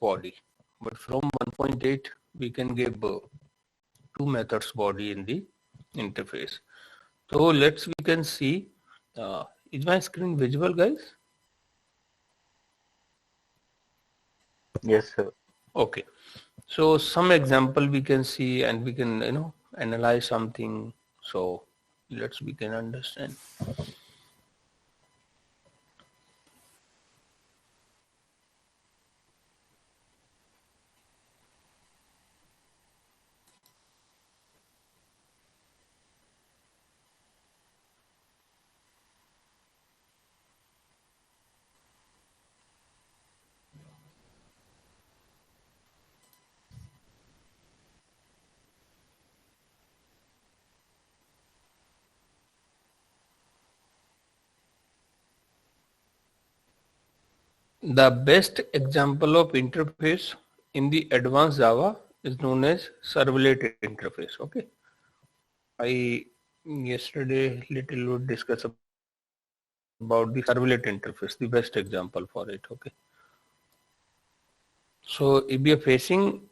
body, but from 1.8 we can give 2 methods body in the interface. So we can see, is my screen visible, guys? Yes, sir. Okay. So some example we can see, and we can analyze something. So we can understand. The best example of interface in the advanced Java is known as servlet interface. Okay, I yesterday little would discuss about the servlet interface, the best example for it. Okay, so if you are facing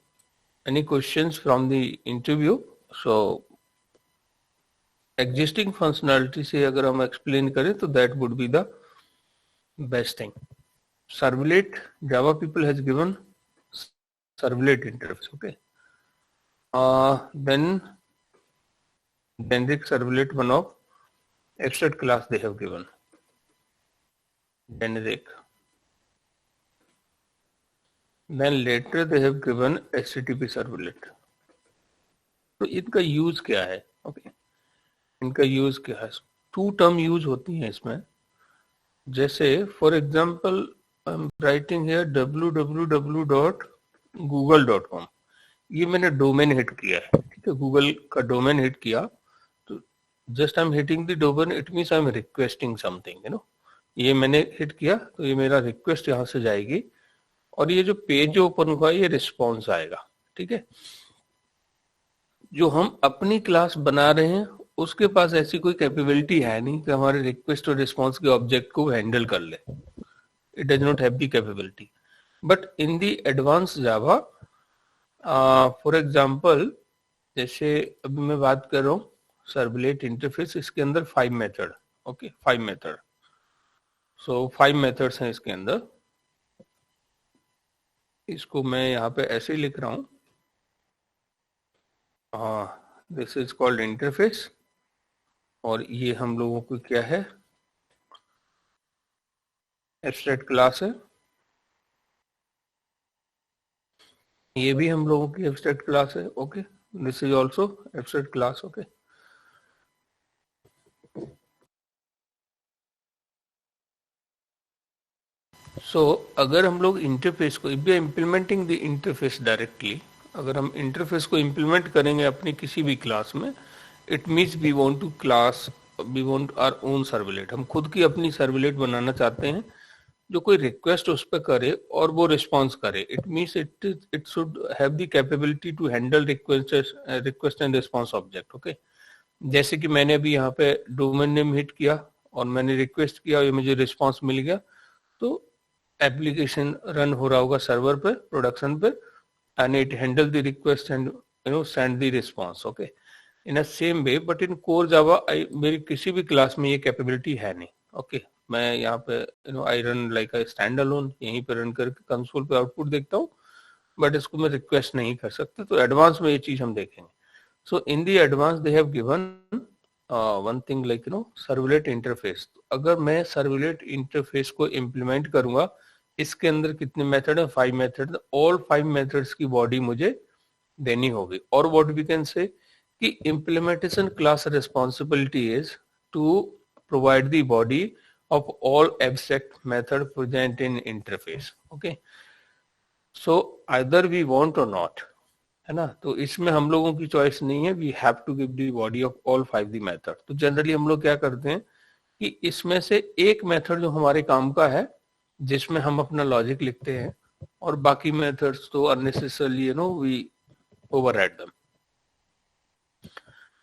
any questions from the interview, so existing functionality से अगर हम explain करें तो that would be the best thing. Servlet, Java people has given servlet interface. Okay. Then generic servlet one of abstract class they have given. Generic. Then later they have given HTTP servlet. तो इनका use क्या है? Okay, इनका use क्या है? 2 term use होती हैं इसमें. जैसे for example I am writing here www.google.com. ये मैंने डोमेन हिट किया है. ठीक है, गूगल का डोमेन हिट किया तो just I am hitting the domain, it means I am requesting something. ये मैंने हिट किया तो ये मेरा रिक्वेस्ट यहाँ से जाएगी और ये जो पेज ओपन हुआ ये रिस्पॉन्स आएगा. ठीक है, जो हम अपनी क्लास बना रहे हैं उसके पास ऐसी कोई कैपेबिलिटी है नहीं कि हमारे रिक्वेस्ट और रिस्पॉन्स के ऑब्जेक्ट को हैंडल कर ले. It does not have the capability. But in the advance Java, for example, जैसे अभी मैं बात कर रहा हूँ सर्वलेट इंटरफेस, इसके अंदर 5 method. Okay, 5 method. So 5 methods हैं इसके अंदर. इसको मैं यहाँ पे ऐसे ही लिख रहा हूँ. दिस इज कॉल्ड इंटरफेस और ये हम लोगों को क्या है, एब्स्ट्रैक्ट क्लास है. ये भी हम लोगों की एब्स्ट्रैक्ट क्लास है. Okay, this is also abstract class. Okay, so अगर हम लोग इंटरफेस को, if we are implementing the interface directly, अगर हम इंटरफेस को इम्प्लीमेंट करेंगे अपनी किसी भी क्लास में, it means we want to class, we want our own servlet. हम खुद की अपनी सर्वलेट बनाना चाहते हैं जो कोई रिक्वेस्ट उस पर करे और वो रिस्पॉन्स करे. It means it should have the capability to handle request and response object. Okay, जैसे कि मैंने अभी यहाँ पे डोमेन नेम हिट किया और मैंने रिक्वेस्ट किया और मुझे रिस्पॉन्स मिल गया, तो एप्लीकेशन रन हो रहा होगा सर्वर पे, प्रोडक्शन पे, and it handle the request and send the response. Okay, in a same way, but in core Java मेरी किसी भी क्लास में ये कैपेबिलिटी है नहीं. ओके, मैं यहाँ पे I run like a stand alone, यहीं पे रन करके कंसोल पे आउटपुट देखता हूँ, बट इसको मैं रिक्वेस्ट नहीं कर सकता. तो एडवांस में ये चीज हम देखेंगे. So in the advance they have given one thing like servlet interface. अगर मैं सर्वलेट इंटरफेस को इम्प्लीमेंट करूंगा, इसके अंदर कितने मेथड है? 5 मेथड. ऑल 5 मेथड्स की बॉडी मुझे देनी होगी. और व्हाट वी कैन से कि implementation class responsibility is to provide the body of all abstract method present in interface. Okay, so either we want or not, है ना. तो इसमें हम लोगों की चॉइस नहीं है. we have to give the body of all 5 the method. तो जनरली हम लोग क्या करते हैं कि इसमें से एक मेथड जो हमारे काम का है, जिसमें हम अपना लॉजिक लिखते हैं, और बाकी मेथड्स तो unnecessarily we override them.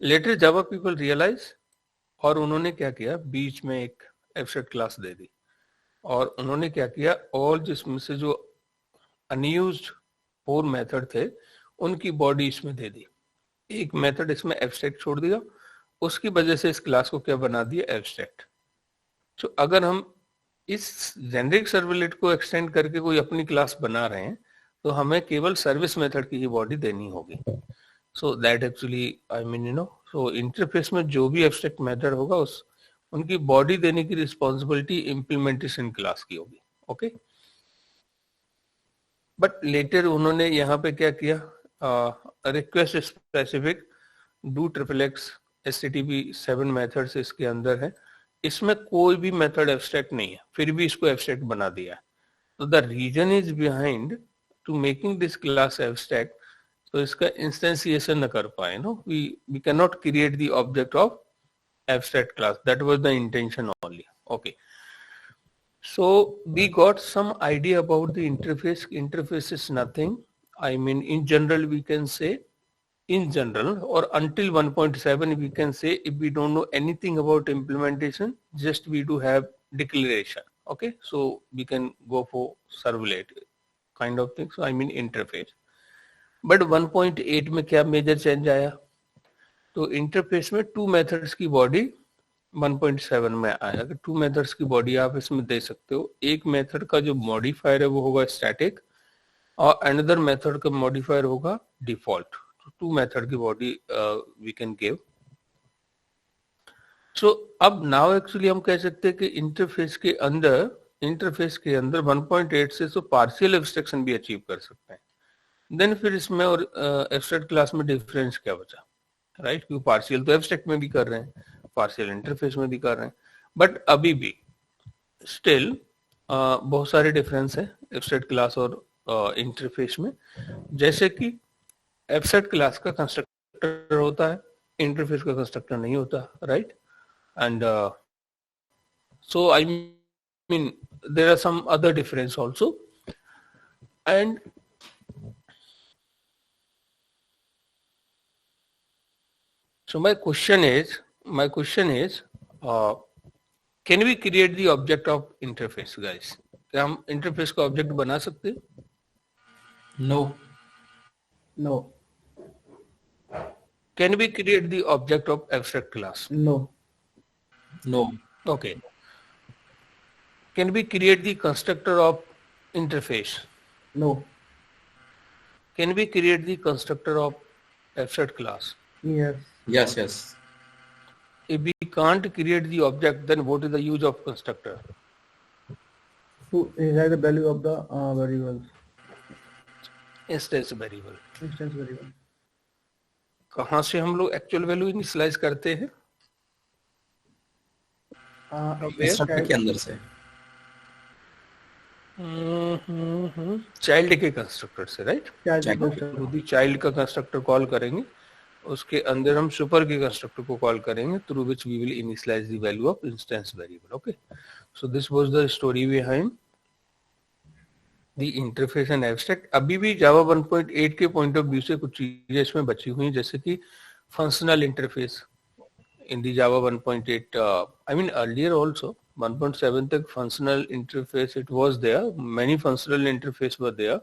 Later Java people realise, और उन्होंने क्या किया, बीच में एक एब्स्ट्रैक्ट क्लास दे दी और उन्होंने क्या किया, ऑल जिसमें से जो अनयूज्ड 4 मेथड थे उनकी बॉडी इसमें दे दी, एक मेथड इसमें एब्स्ट्रैक्ट छोड़ दिया, उसकी वजह से इस क्लास को क्या बना दिया, एब्स्ट्रैक्ट। तो अगर हम इस जेनेरिक सर्वलेट को एक्सटेंड करके कोई अपनी क्लास बना रहे हैं तो हमें केवल सर्विस मेथड की ही बॉडी देनी होगी। सो that actually I mean so interface में जो भी एब्स्ट्रैक्ट मेथड होगा उस उनकी बॉडी देने की रिस्पॉन्सिबिलिटी इम्प्लीमेंटेशन क्लास की होगी। ओके, बट लेटर उन्होंने यहाँ पे क्या किया, request specific do triple x HTTP 7 methods इसके अंदर है, इसमें कोई भी मेथड एब्स्ट्रैक्ट नहीं है, फिर भी इसको एब्स्ट्रैक्ट बना दिया। तो the reason is behind to making this class abstract, तो इसका इंस्टेंसिएशन न कर पाए, we can not create the object of abstract class. That was the intention only. Okay, so we got some idea about the interface. Interface is nothing, I mean in general we can say, in general or until 1.7 we can say, if we don't know anything about implementation, just we do have declaration. Okay, so we can go for servlet kind of thing, so I mean interface. But 1.8 में क्या major change आया, तो interface में 2 methods की body 1.7 में आया। कि 2 methods की बॉडी आप इसमें दे सकते हो, एक मेथड का जो मॉडिफायर है वो होगा स्टैटिक और अनदर मेथड का मॉडिफायर होगा डिफॉल्ट। तो 2 मेथड की बॉडी वी कैन गिव। सो अब नाउ एक्चुअली हम कह सकते हैं कि इंटरफेस के अंदर 1.8 से तो पार्शियल एब्स्ट्रैक्शन भी अचीव कर सकते हैं। देन फिर इसमें और एब्स्ट्रैक्ट क्लास में डिफरेंस क्या बचा, राइट, क्योंकि पार्शियल तो एब्स्ट्रैक्ट में भी कर रहे हैं, पार्शियल इंटरफेस में भी कर रहे हैं, बट अभी भी स्टिल बहुत सारे डिफरेंस है एब्स्ट्रैक्ट क्लास और इंटरफेस में। जैसे कि एब्स्ट्रैक्ट क्लास का कंस्ट्रक्टर होता है, इंटरफेस का कंस्ट्रक्टर नहीं होता, right, and so I mean there are some other difference also. And so my question is can we create the object of interface, guys? क्या हम इंटरफेस का ऑब्जेक्ट बना सकते हैं? No. Can we create the object of abstract class? No. Okay. Can we create the constructor of interface? No. Can we create the constructor of abstract class? Yes. If we can't create the object, then what is the use of constructor? To inherit the value of the variables. Instance variable. Instance variable. कहाँ से हम लोग actual value initialise करते हैं? Constructor के अंदर से child के कंस्ट्रक्टर से, राइट, चाइल्ड का कंस्ट्रक्टर कॉल करेंगे, उसके अंदर हम सुपर के कंस्ट्रक्टर को कॉल करेंगे through which we will initialise the value of instance variable. Okay, so this was the story behind the interface and abstract. अभी भी जावा 1.8 के पॉइंट ऑफ व्यू से कुछ चीजें इसमें बची हुई हैं, जैसे कि functional interface in the Java 1.8, I mean earlier also 1.7 तक functional interface it was there, many functional interface were there,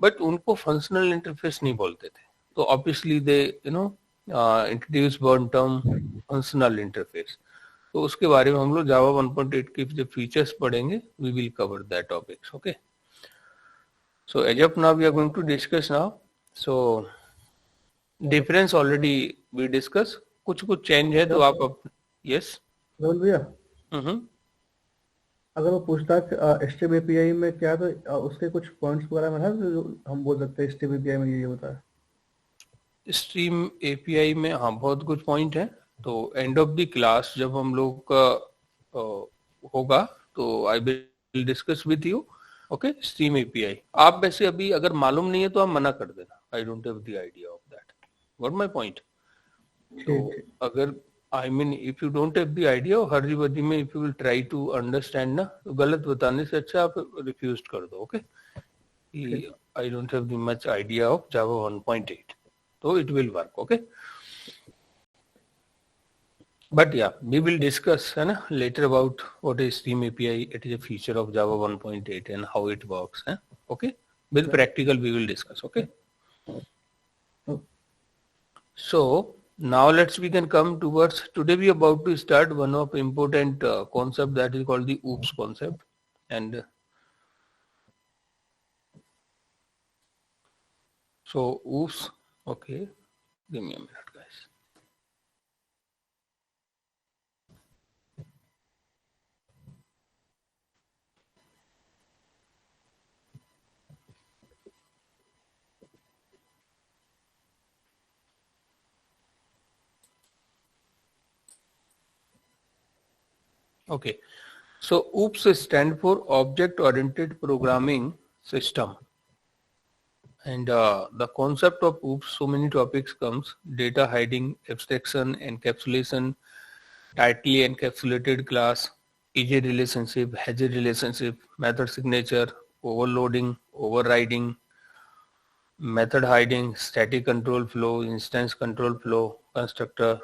but उनको फंक्शनल इंटरफेस नहीं बोलते थे, तो obviously they introduce one term functional interface. तो उसके बारे में हम लोग जावा 1.8 के जो फीचर्स पढ़ेंगे, we will cover that topics. Okay, so as of now we are going to discuss now, so difference already we discuss, कुछ चेंज है तो आप यस धवल भैया, अगर वो पूछता है स्ट्रीम एपीआई में क्या, तो उसके कुछ पॉइंट्स वगैरह में है जो हम बोल सकते हैं स्ट्रीम एपीआई में ये होता है? स्ट्रीम एपीआई में हाँ बहुत कुछ पॉइंट है। तो एंड ऑफ द क्लास जब हम लोग का होगा तो I will discuss with you. Okay, stream API आप वैसे अभी अगर मालूम नहीं है तो आप मना कर देना, I don't have the idea of that, what my point. तो अगर I mean if you don't have the idea, हर बदी में if you will try to understand ना, तो गलत बताने से अच्छा आप रिफ्यूज कर दो। Okay, I don't have the much idea of Java 1.8, so it will work. Okay, but yeah, we will discuss later about what is Stream API. It is a feature of Java 1.8 and how it works. Okay, with practical we will discuss. Okay. So now we can come towards, today we are about to start one of important concept that is called the OOPS concept. And so OOPS, okay, give me a minute guys. Okay, so OOPS stand for Object Oriented Programming System. And the concept of OOPS, so many topics comes: data hiding, abstraction, encapsulation, tightly encapsulated class, EJ relationship, Hazer relationship, method signature, overloading, overriding, method hiding, static control flow, instance control flow, constructor,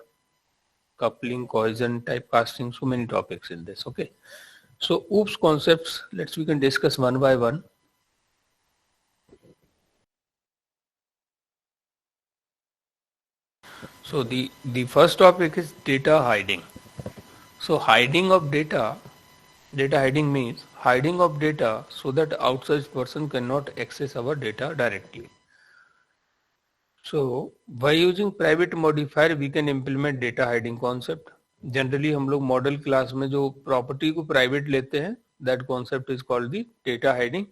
coupling, cohesion, typecasting, so many topics in this. Okay. So OOPS concepts, we can discuss one by one. So the first topic is data hiding. So hiding of data hiding means hiding of data so that outside person cannot access our data directly. So by using private modifier we can implement data hiding concept. Generally हम लोग model class में जो property को private लेते हैं, that concept is called the data hiding.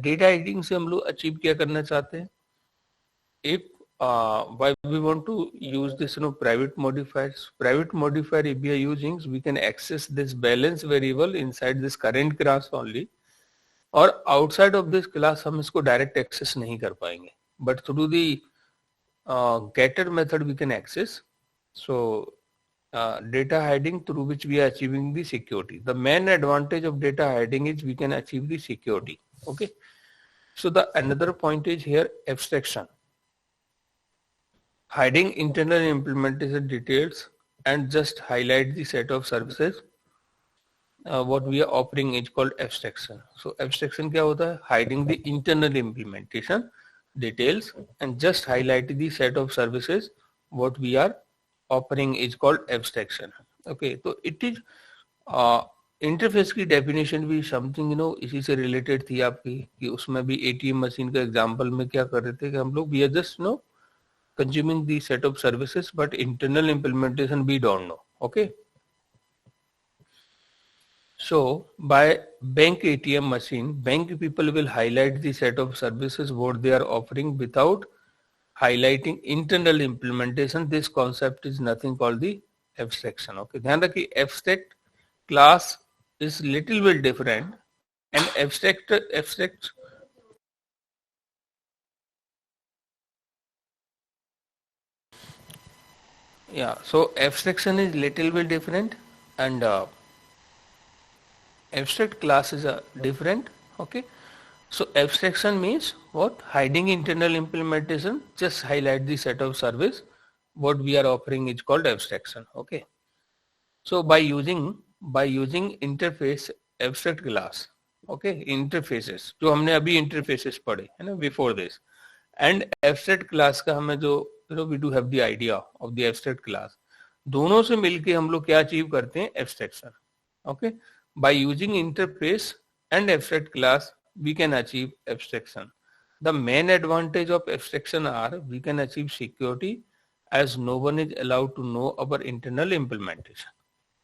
Data hiding से हम लोग अचीव क्या करना चाहते हैं? If why we want to use this private modifiers, if we are using, we can access this balance variable inside this current class only, और outside of this class हम इसको direct access नहीं कर पाएंगे, but through the getter method we can access. So data hiding through which we are achieving the security. The main advantage of data hiding is we can achieve the security. Okay, so the another point is here abstraction. Hiding internal implementation details and just highlight the set of services. What we are offering is called abstraction. So abstraction क्या होता है? Hiding the internal implementation details and just highlight the set of services. What we are offering is called abstraction. Okay, so it is interface की definition भी something इसी से related थी आपकी, कि उसमें भी एटीएम मशीन का एग्जांपल में क्या कर रहे थे कि हम लोग we are just consuming the set of services, but internal implementation we don't know. Okay, so by bank ATM machine, bank people will highlight the set of services what they are offering without highlighting internal implementation. This concept is nothing called the abstraction. Okay, ध्यान रखिए abstract class is little bit different and abstract yeah, so abstraction is little bit different and abstract class is different. Okay, so abstraction means what? Hiding internal implementation, just highlight the set of service what we are offering is called abstraction. Okay, so by using interface abstract class, okay, interfaces जो हमने अभी interfaces पढ़े है ना before this, and abstract class का हमें जो we do have the idea of the abstract class, दोनों से मिलके हम लोग क्या अचीव करते हैं? Abstraction. Okay, by using interface and abstract class we can achieve abstraction. The main advantage of abstraction are we can achieve security as no one is allowed to know our internal implementation.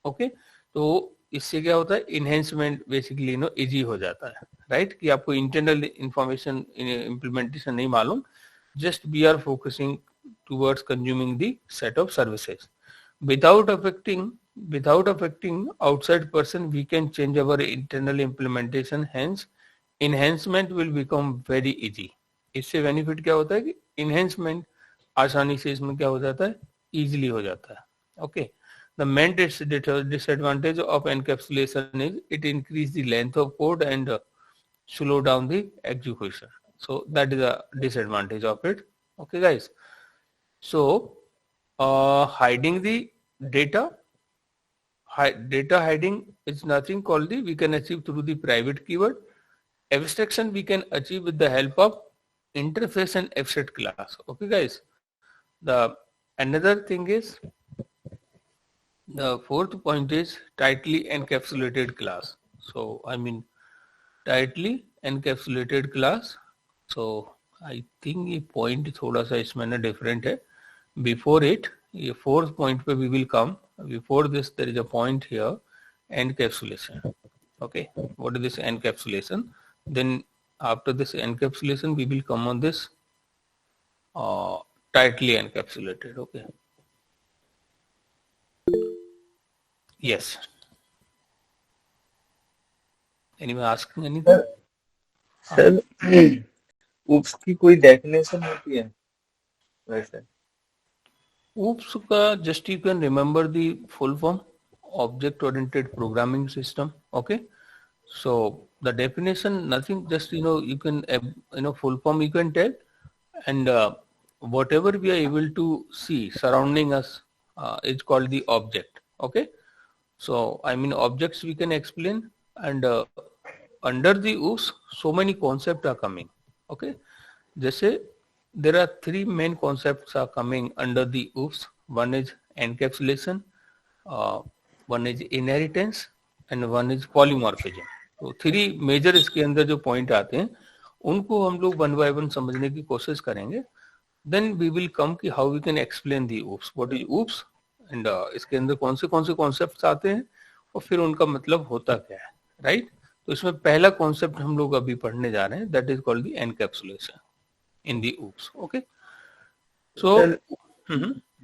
Okay, तो इससे क्या होता है? Enhancement basically easy हो जाता है, right? कि आपको इंटरनल इंफॉर्मेशन इम्प्लीमेंटेशन नहीं मालूम, just we are focusing towards consuming the set of services without affecting outside person. We can change our internal implementation, hence enhancement will become very easy. इससे benefit क्या होता है कि enhancement आसानी से इसमें क्या हो जाता है? इजीली हो जाता है. Okay, the main disadvantage of encapsulation is it increase the length of code and slow down the execution. So that is a disadvantage of it. Okay guys, so hiding the data hiding is nothing called the we can achieve through the private keyword. abstraction we can achieve with the help of interface and abstract class. Okay guys, the another thing is, the fourth point is tightly encapsulated class. So I mean tightly encapsulated class. So I think ये point थोड़ा सा इसमें ना different है. Before it, ये fourth point पे we will come. Before this there is a point here, encapsulation. Okay, what is this encapsulation? Then after this encapsulation we will come on this tightly encapsulated. Okay. Yes. Anyone asking anything? Sir oops की कोई definition होती है वैसे? OOPS का just you can remember the full form, object oriented programming system. Okay, so the definition nothing, just you can full form you can tell, and whatever we are able to see surrounding us is called the object. Okay, so I mean objects we can explain, and under the OOPS so many concepts are coming. Okay, जैसे there are three main concepts are coming under the OOPS. One is encapsulation, one is inheritance, and one is polymorphism. तो three major इसके अंदर जो point आते हैं उनको हम लोग वन बाय वन समझने की कोशिश करेंगे. देन वी विल कम कि how we can explain the OOPS, what is OOPS, and इसके अंदर कौन से कॉन्सेप्ट्स आते हैं और फिर उनका मतलब होता क्या है, राइट? तो इसमें पहला कॉन्सेप्ट हम लोग अभी पढ़ने जा रहे हैं, that is called the encapsulation in the OOPS. Okay, so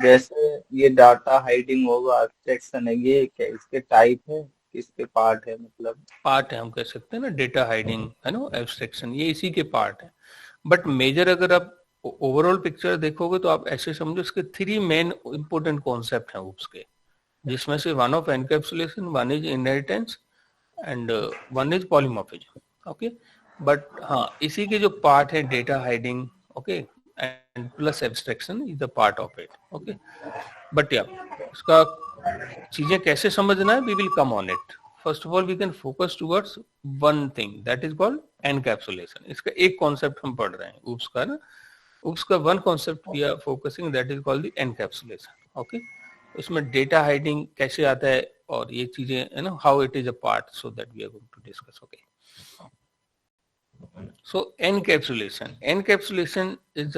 जैसे ये डाटा हाइडिंग होगा, एब्स्ट्रैक्शन है, ये क्या इसके टाइप है, किसके पार्ट है? मतलब पार्ट है, हम कह सकते हैं ना, डेटा हाइडिंग है ना, एब्स्ट्रैक्शन, ये इसी के पार्ट है. बट मेजर अगर आप ओवरऑल पिक्चर देखोगे तो आप ऐसे समझो इसके थ्री मेन इंपॉर्टेंट कॉन्सेप्ट हैं OOPS के, जिसमें से one of encapsulation, one is inheritance and one is polymorphism. Okay, but हाँ इसी के जो पार्ट है data hiding, okay, and plus abstraction is the part of it. Okay, but या इसका चीजें कैसे समझना है, we will come on it. First of all we can focus towards one thing, that is called encapsulation. इसका एक concept हम पढ़ रहे हैं OOPS का ना, OOPS का one concept we are focusing, that is called the encapsulation. Okay, उसमें डेटा हाइडिंग कैसे आता है और ये चीजें है ना, how it is a part, so that we are going to discuss. Okay, so encapsulation is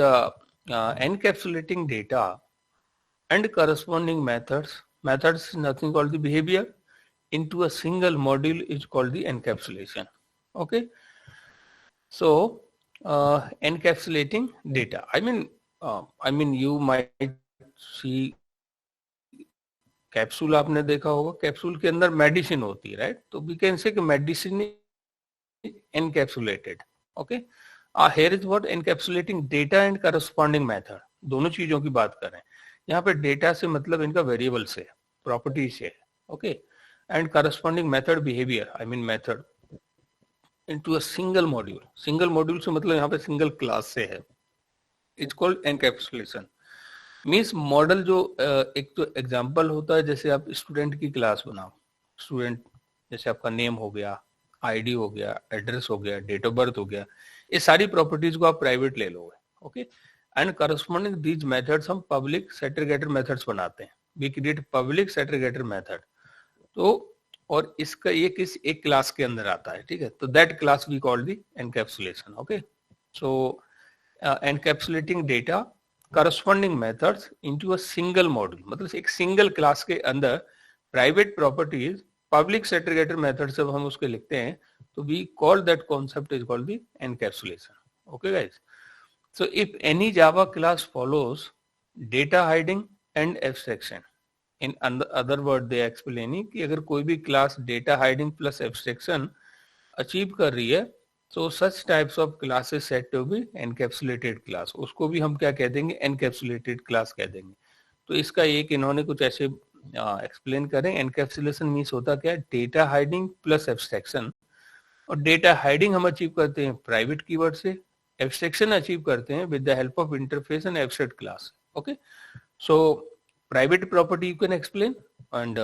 encapsulating data and corresponding methods is nothing called the behavior into a single module is called the encapsulation. Okay, so encapsulating data, I mean you might see capsule आपने देखा होगा, capsule के अंदर medicine होती है, right? तो we can say कि medicine encapsulated. Okay, here is what encapsulating data and corresponding method, दोनों चीजों की बात करें. यहाँ पे डेटा से मतलब इनका वेरिएबल से, प्रॉपर्टी से, okay, and corresponding method behaviour, I mean method into a single module. Single module से मतलब यहाँ पे सिंगल क्लास से है. It's called encapsulation. Means model जो एक तो एग्जांपल होता है, जैसे आप स्टूडेंट की क्लास बनाओ, स्टूडेंट जैसे आपका नेम हो गया, आईडी हो गया, एड्रेस हो गया, डेट ऑफ बर्थ हो गया, ये सारी प्रॉपर्टीज को आप प्राइवेट ले लोगे. Okay, and corresponding these methods हम पब्लिक सेग्रीगेटेड मेथड्स बनाते हैं. We create public segregated method. तो और इसका ये किस एक क्लास के अंदर आता है, ठीक है? तो that class we call the encapsulation. Okay, so encapsulating data, corresponding methods into a single module, मतलब एक सिंगल क्लास के अंदर private properties public segregated method से हम उसके लिखते हैं, तो we call that concept is called the encapsulation. Okay guys, so if any Java class follows data hiding and abstraction, in other word they explaining कि अगर कोई भी class data hiding plus abstraction achieve कर रही है, तो such types of classes set to be encapsulated class, उसको भी हम क्या कह देंगे, एनकैप्सुलेटेड क्लास कह देंगे. तो इसका एक इन्होंने कुछ ऐसे एक्सप्लेन करें. एनकैप्सुलेशन मीन्स होता क्या है, डेटा हाइडिंग प्लस एब्स्ट्रैक्शन. और डेटा हाइडिंग हम अचीव करते हैं प्राइवेट कीवर्ड से, एब्स्ट्रैक्शन अचीव करते हैं with the help of interface and abstract class. Okay, so private property you can explain, and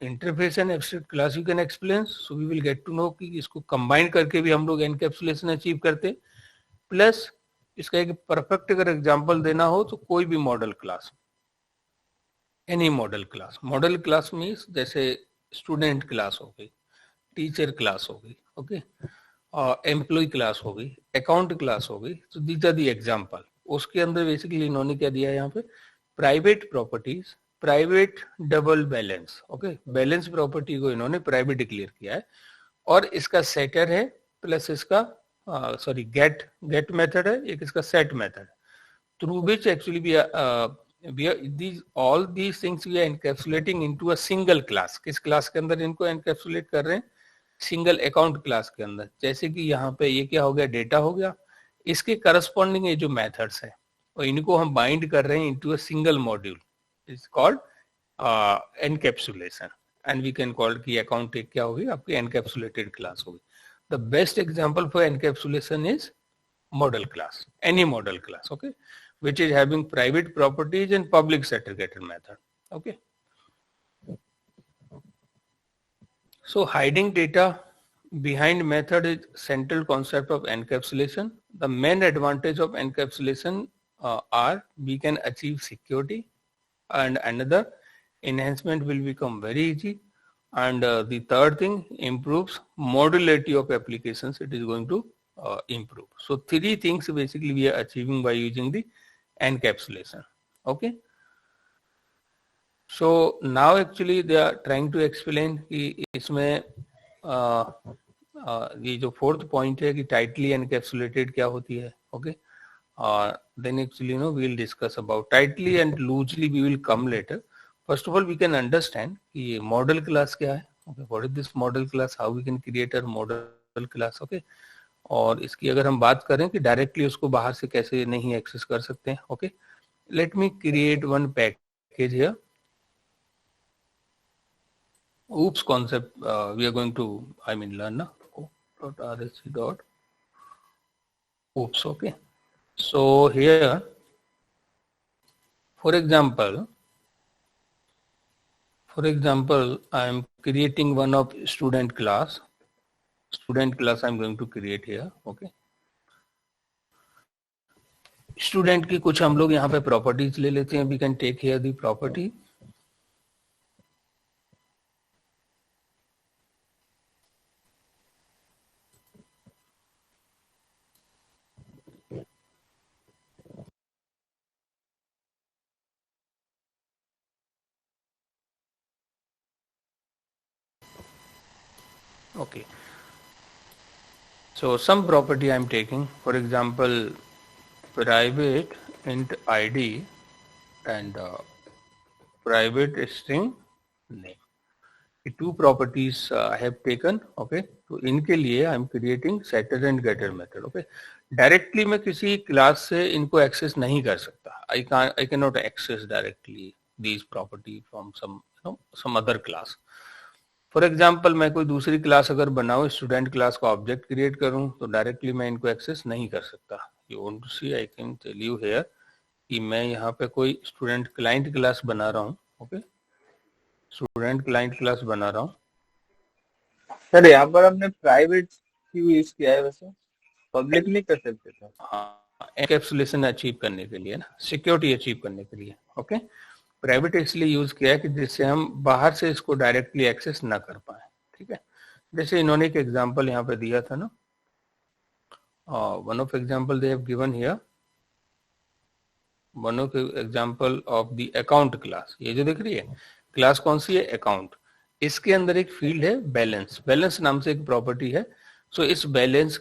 interface and abstract class you can explain, so we will get to know कि इसको combine करके भी हम लोग encapsulation achieve करते। Plus इसका एक perfect अगर एग्जांपल देना हो तो कोई भी model class, any model class means जैसे स्टूडेंट क्लास हो गई, टीचर क्लास हो गई, ओके, एम्प्लॉय क्लास हो गई, अकाउंट क्लास हो गई, तो दीज आर दी एग्जांपल। उसके अंदर बेसिकली इन्होंने क्या दिया है यहाँ पे, private properties, private double balance, okay, balance property को इन्होंने प्राइवेट डिक्लेयर किया है, और इसका सेटर है प्लस इसका सॉरी गेट मेथड है, एक इसका set method, through which actually all these things we are encapsulating into a single class। किस क्लास के अंदर इनको एनकैप्सुलेट कर रहे हैं, सिंगल अकाउंट क्लास के अंदर। जैसे कि यहाँ पे ये क्या हो गया, डेटा हो गया, इसके करस्पॉन्डिंग ये जो मेथड्स है और इनको हम बाइंड कर रहे हैं into a single module, it's called encapsulation, and we can call कि अकाउंट एक क्या होगी आपकी एनकैप्सुलेटेड क्लास होगी। The best example for encapsulation is model class, any model class, okay, which is having private properties and public segregated method, okay. So hiding data behind method is central concept of encapsulation. The main advantage of encapsulation are we can achieve security, and another enhancement will become very easy, and the third thing improves modularity of applications, it is going to improve. So three things basically we are achieving by using the encapsulation, okay. So now actually they are trying to explain कि इसमें ये जो fourth point है कि tightly encapsulated क्या होती है, okay, then actually we will discuss about tightly and loosely, we will come later. First of all we can understand कि ये model class क्या है, okay, what is this model class, how we can create a model class, okay, और इसकी अगर हम बात करें कि डायरेक्टली उसको बाहर से कैसे नहीं एक्सेस कर सकते हैं, okay, let me create one package here, oops concept we are going to learn na .rsc.oops, okay. So here for example I am creating one of student class I'm going to create here, okay. Student की कुछ हम लोग यहाँ पे properties ले लेते हैं, we can take here the property, okay. So some property I am taking, for example private int id and private string name, ये two properties I have taken, okay. तो इनके लिए I am creating setter and getter method, okay. Directly मैं किसी class से इनको access नहीं कर सकता, I cannot access directly these property from some other class. For example मैं कोई दूसरी क्लास अगर बनाऊं, स्टूडेंट क्लास का ऑब्जेक्ट क्रिएट करूं, तो डायरेक्टली मैं इनको एक्सेस नहीं कर सकता। You want to see, I can tell you here कि मैं यहाँ पे कोई स्टूडेंट क्लाइंट क्लास बना रहा हूँ, ओके, स्टूडेंट क्लाइंट क्लास बना रहा हूँ। सर यहाँ पर हमने प्राइवेट क्यों यूज किया है, वैसे पब्लिक नहीं कर सकते थे? हाँ, एनकैप्सुलेशन अचीव करने के लिए ना, सिक्योरिटी अचीव करने के लिए, ओके। प्राइवेट इसलिए यूज किया है कि जिससे हम बाहर से इसको डायरेक्टली एक्सेस ना कर पाए, ठीक है। जैसे इन्होंने एक एग्जांपल यहाँ पे दिया था ना, one of example they have given here, one of example of the account class, ये जो दिख रही है क्लास कौन सी है, अकाउंट, इसके अंदर एक फील्ड है बैलेंस, बैलेंस नाम से एक प्रॉपर्टी है। सो इस बैलेंस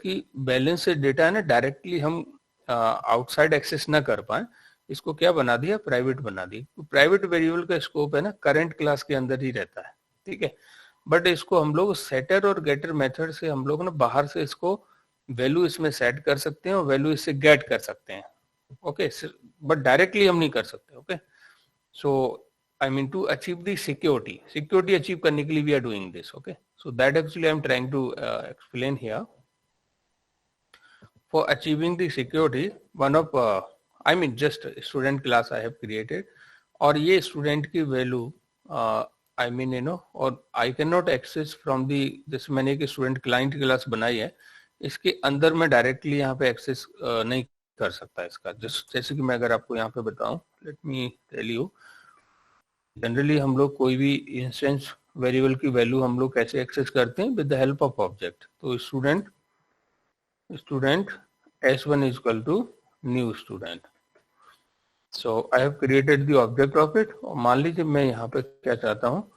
से डेटा है ना, डायरेक्टली हम आउटसाइड एक्सेस ना कर पाए, इसको क्या बना दिया, प्राइवेट बना दी। प्राइवेट वेरिएबल का स्कोप है ना करंट क्लास के अंदर ही रहता है, ठीक है, बट इसको हम लोग सेटर और गेटर मेथड से हम लोग ना बाहर से इसको वैल्यू इसमें सेट कर सकते हैं और वैल्यू इससे गेट कर सकते हैं, ओके, बट डायरेक्टली हम नहीं कर सकते, okay. So I mean to achieve the security achieve करने के लिए we are doing this, okay. So that actually I am trying to explain here, for achieving the security one of I mean just student class I have created, और ये student की value I mean you know, और I can not access from the, जैसे मैंने एक student client class बनाई है, इसके अंदर मैं डायरेक्टली यहाँ पे एक्सेस नहीं कर सकता इसका। जैसे कि मैं अगर आपको यहाँ पे बताऊं, let me tell you, generally हम लोग कोई भी इंस्टेंस वेरिएबल की वैल्यू हम लोग कैसे एक्सेस करते हैं, with the help of object. तो student s1 is equal to new student, so I have created the object of it। और मान लीजिए मैं यहाँ पे क्या चाहता हूँ,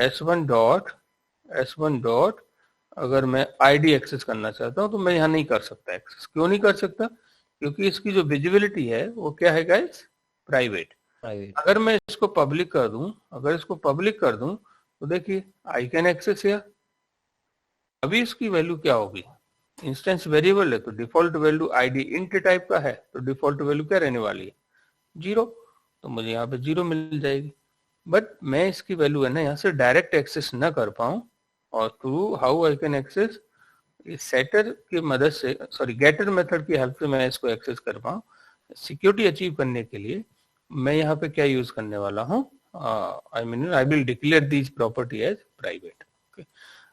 s1 डॉट अगर मैं id एक्सेस करना चाहता हूँ तो मैं यहाँ नहीं कर सकता एक्सेस। क्यों नहीं कर सकता? क्योंकि इसकी जो विजिबिलिटी है वो क्या है गाइस, प्राइवेट। अगर मैं इसको पब्लिक कर दूं, तो देखिए आई कैन एक्सेस हियर। अभी इसकी वैल्यू क्या होगी, इंस्टेंस वेरिएबल है तो default value ID int type का है, तो डिफॉल्ट वैल्यू क्या रहने वाली है, 0। तो मुझे यहाँ पे 0 मिल जाएगी। बट मैं इसकी वैल्यू है ना यहाँ से डायरेक्ट एक्सेस ना कर पाऊँ, और through how I can access, setter की मदद से, सॉरी गेटर मेथड की हेल्प से मैं इसको एक्सेस कर पाऊँ। सिक्योरिटी अचीव करने के लिए मैं यहाँ पे क्या यूज करने वाला हूँ, I mean I will declare this property as private.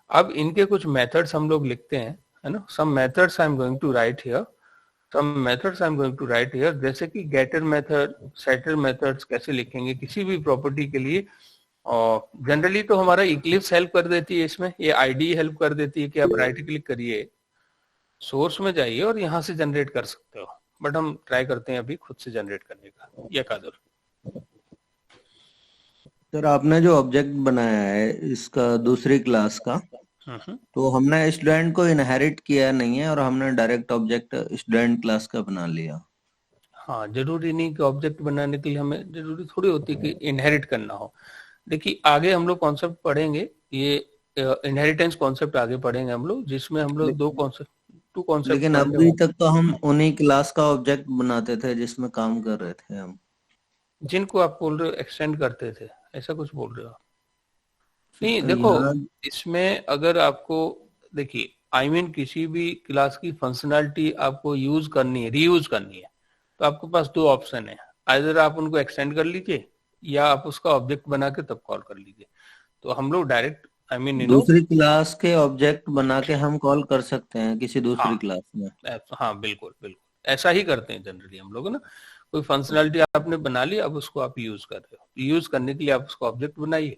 अब इनके कुछ मेथड्स हम लोग लिखते हैं, है ना। Some methods I am going to write here, जैसे कि गेटर मेथड, सेटर मेथड्स कैसे लिखेंगे किसी भी प्रॉपर्टी के लिए। और जनरली तो हमारा इक्लिप्स हेल्प कर देती है इसमें, ये आईडी हेल्प कर देती है कि आप राइट क्लिक करिए, सोर्स में जाइए और यहाँ से जनरेट कर सकते हो। बट हम ट्राई करते हैं अभी खुद से जनरेट करने का। या कादर सर, आपने जो ऑब्जेक्ट बनाया है इसका दूसरी क्लास का, तो हमने स्टूडेंट को इनहेरिट किया नहीं है और हमने डायरेक्ट ऑब्जेक्ट स्टूडेंट क्लास का बना लिया। हाँ, जरूरी नहीं कि ऑब्जेक्ट बनाने के लिए हमें जरूरी थोड़ी होती कि इनहेरिट करना हो। देखिए आगे हम लोग कॉन्सेप्ट पढ़ेंगे, ये इनहेरिटेंस कॉन्सेप्ट आगे पढ़ेंगे हम लोग, जिसमें हम लोग टू कॉन्सेप्ट। लेकिन अभी तक तो हम उन्हीं क्लास का ऑब्जेक्ट बनाते थे जिसमें काम कर रहे थे हम। जिनको आप बोल रहे हो एक्सटेंड करते थे, ऐसा कुछ बोल रहे हो आप? नहीं देखो, इसमें अगर आपको देखिए आई मीन किसी भी क्लास की फंक्शनैलिटी आपको यूज करनी है, रीयूज करनी है, तो आपके पास दो ऑप्शन है, आइदर आप उनको एक्सटेंड कर लीजिए या आप उसका ऑब्जेक्ट बना के तब कॉल कर लीजिए। तो हम लोग डायरेक्ट आई मीन दूसरी क्लास के ऑब्जेक्ट बना के हम कॉल कर सकते हैं किसी दूसरी क्लास में। हाँ बिल्कुल बिल्कुल ऐसा ही करते हैं जनरली हम लोग ना। कोई फंक्शनैलिटी आपने बना ली, अब उसको आप यूज कर रहे हो, यूज करने के लिए आप उसको ऑब्जेक्ट बनाइए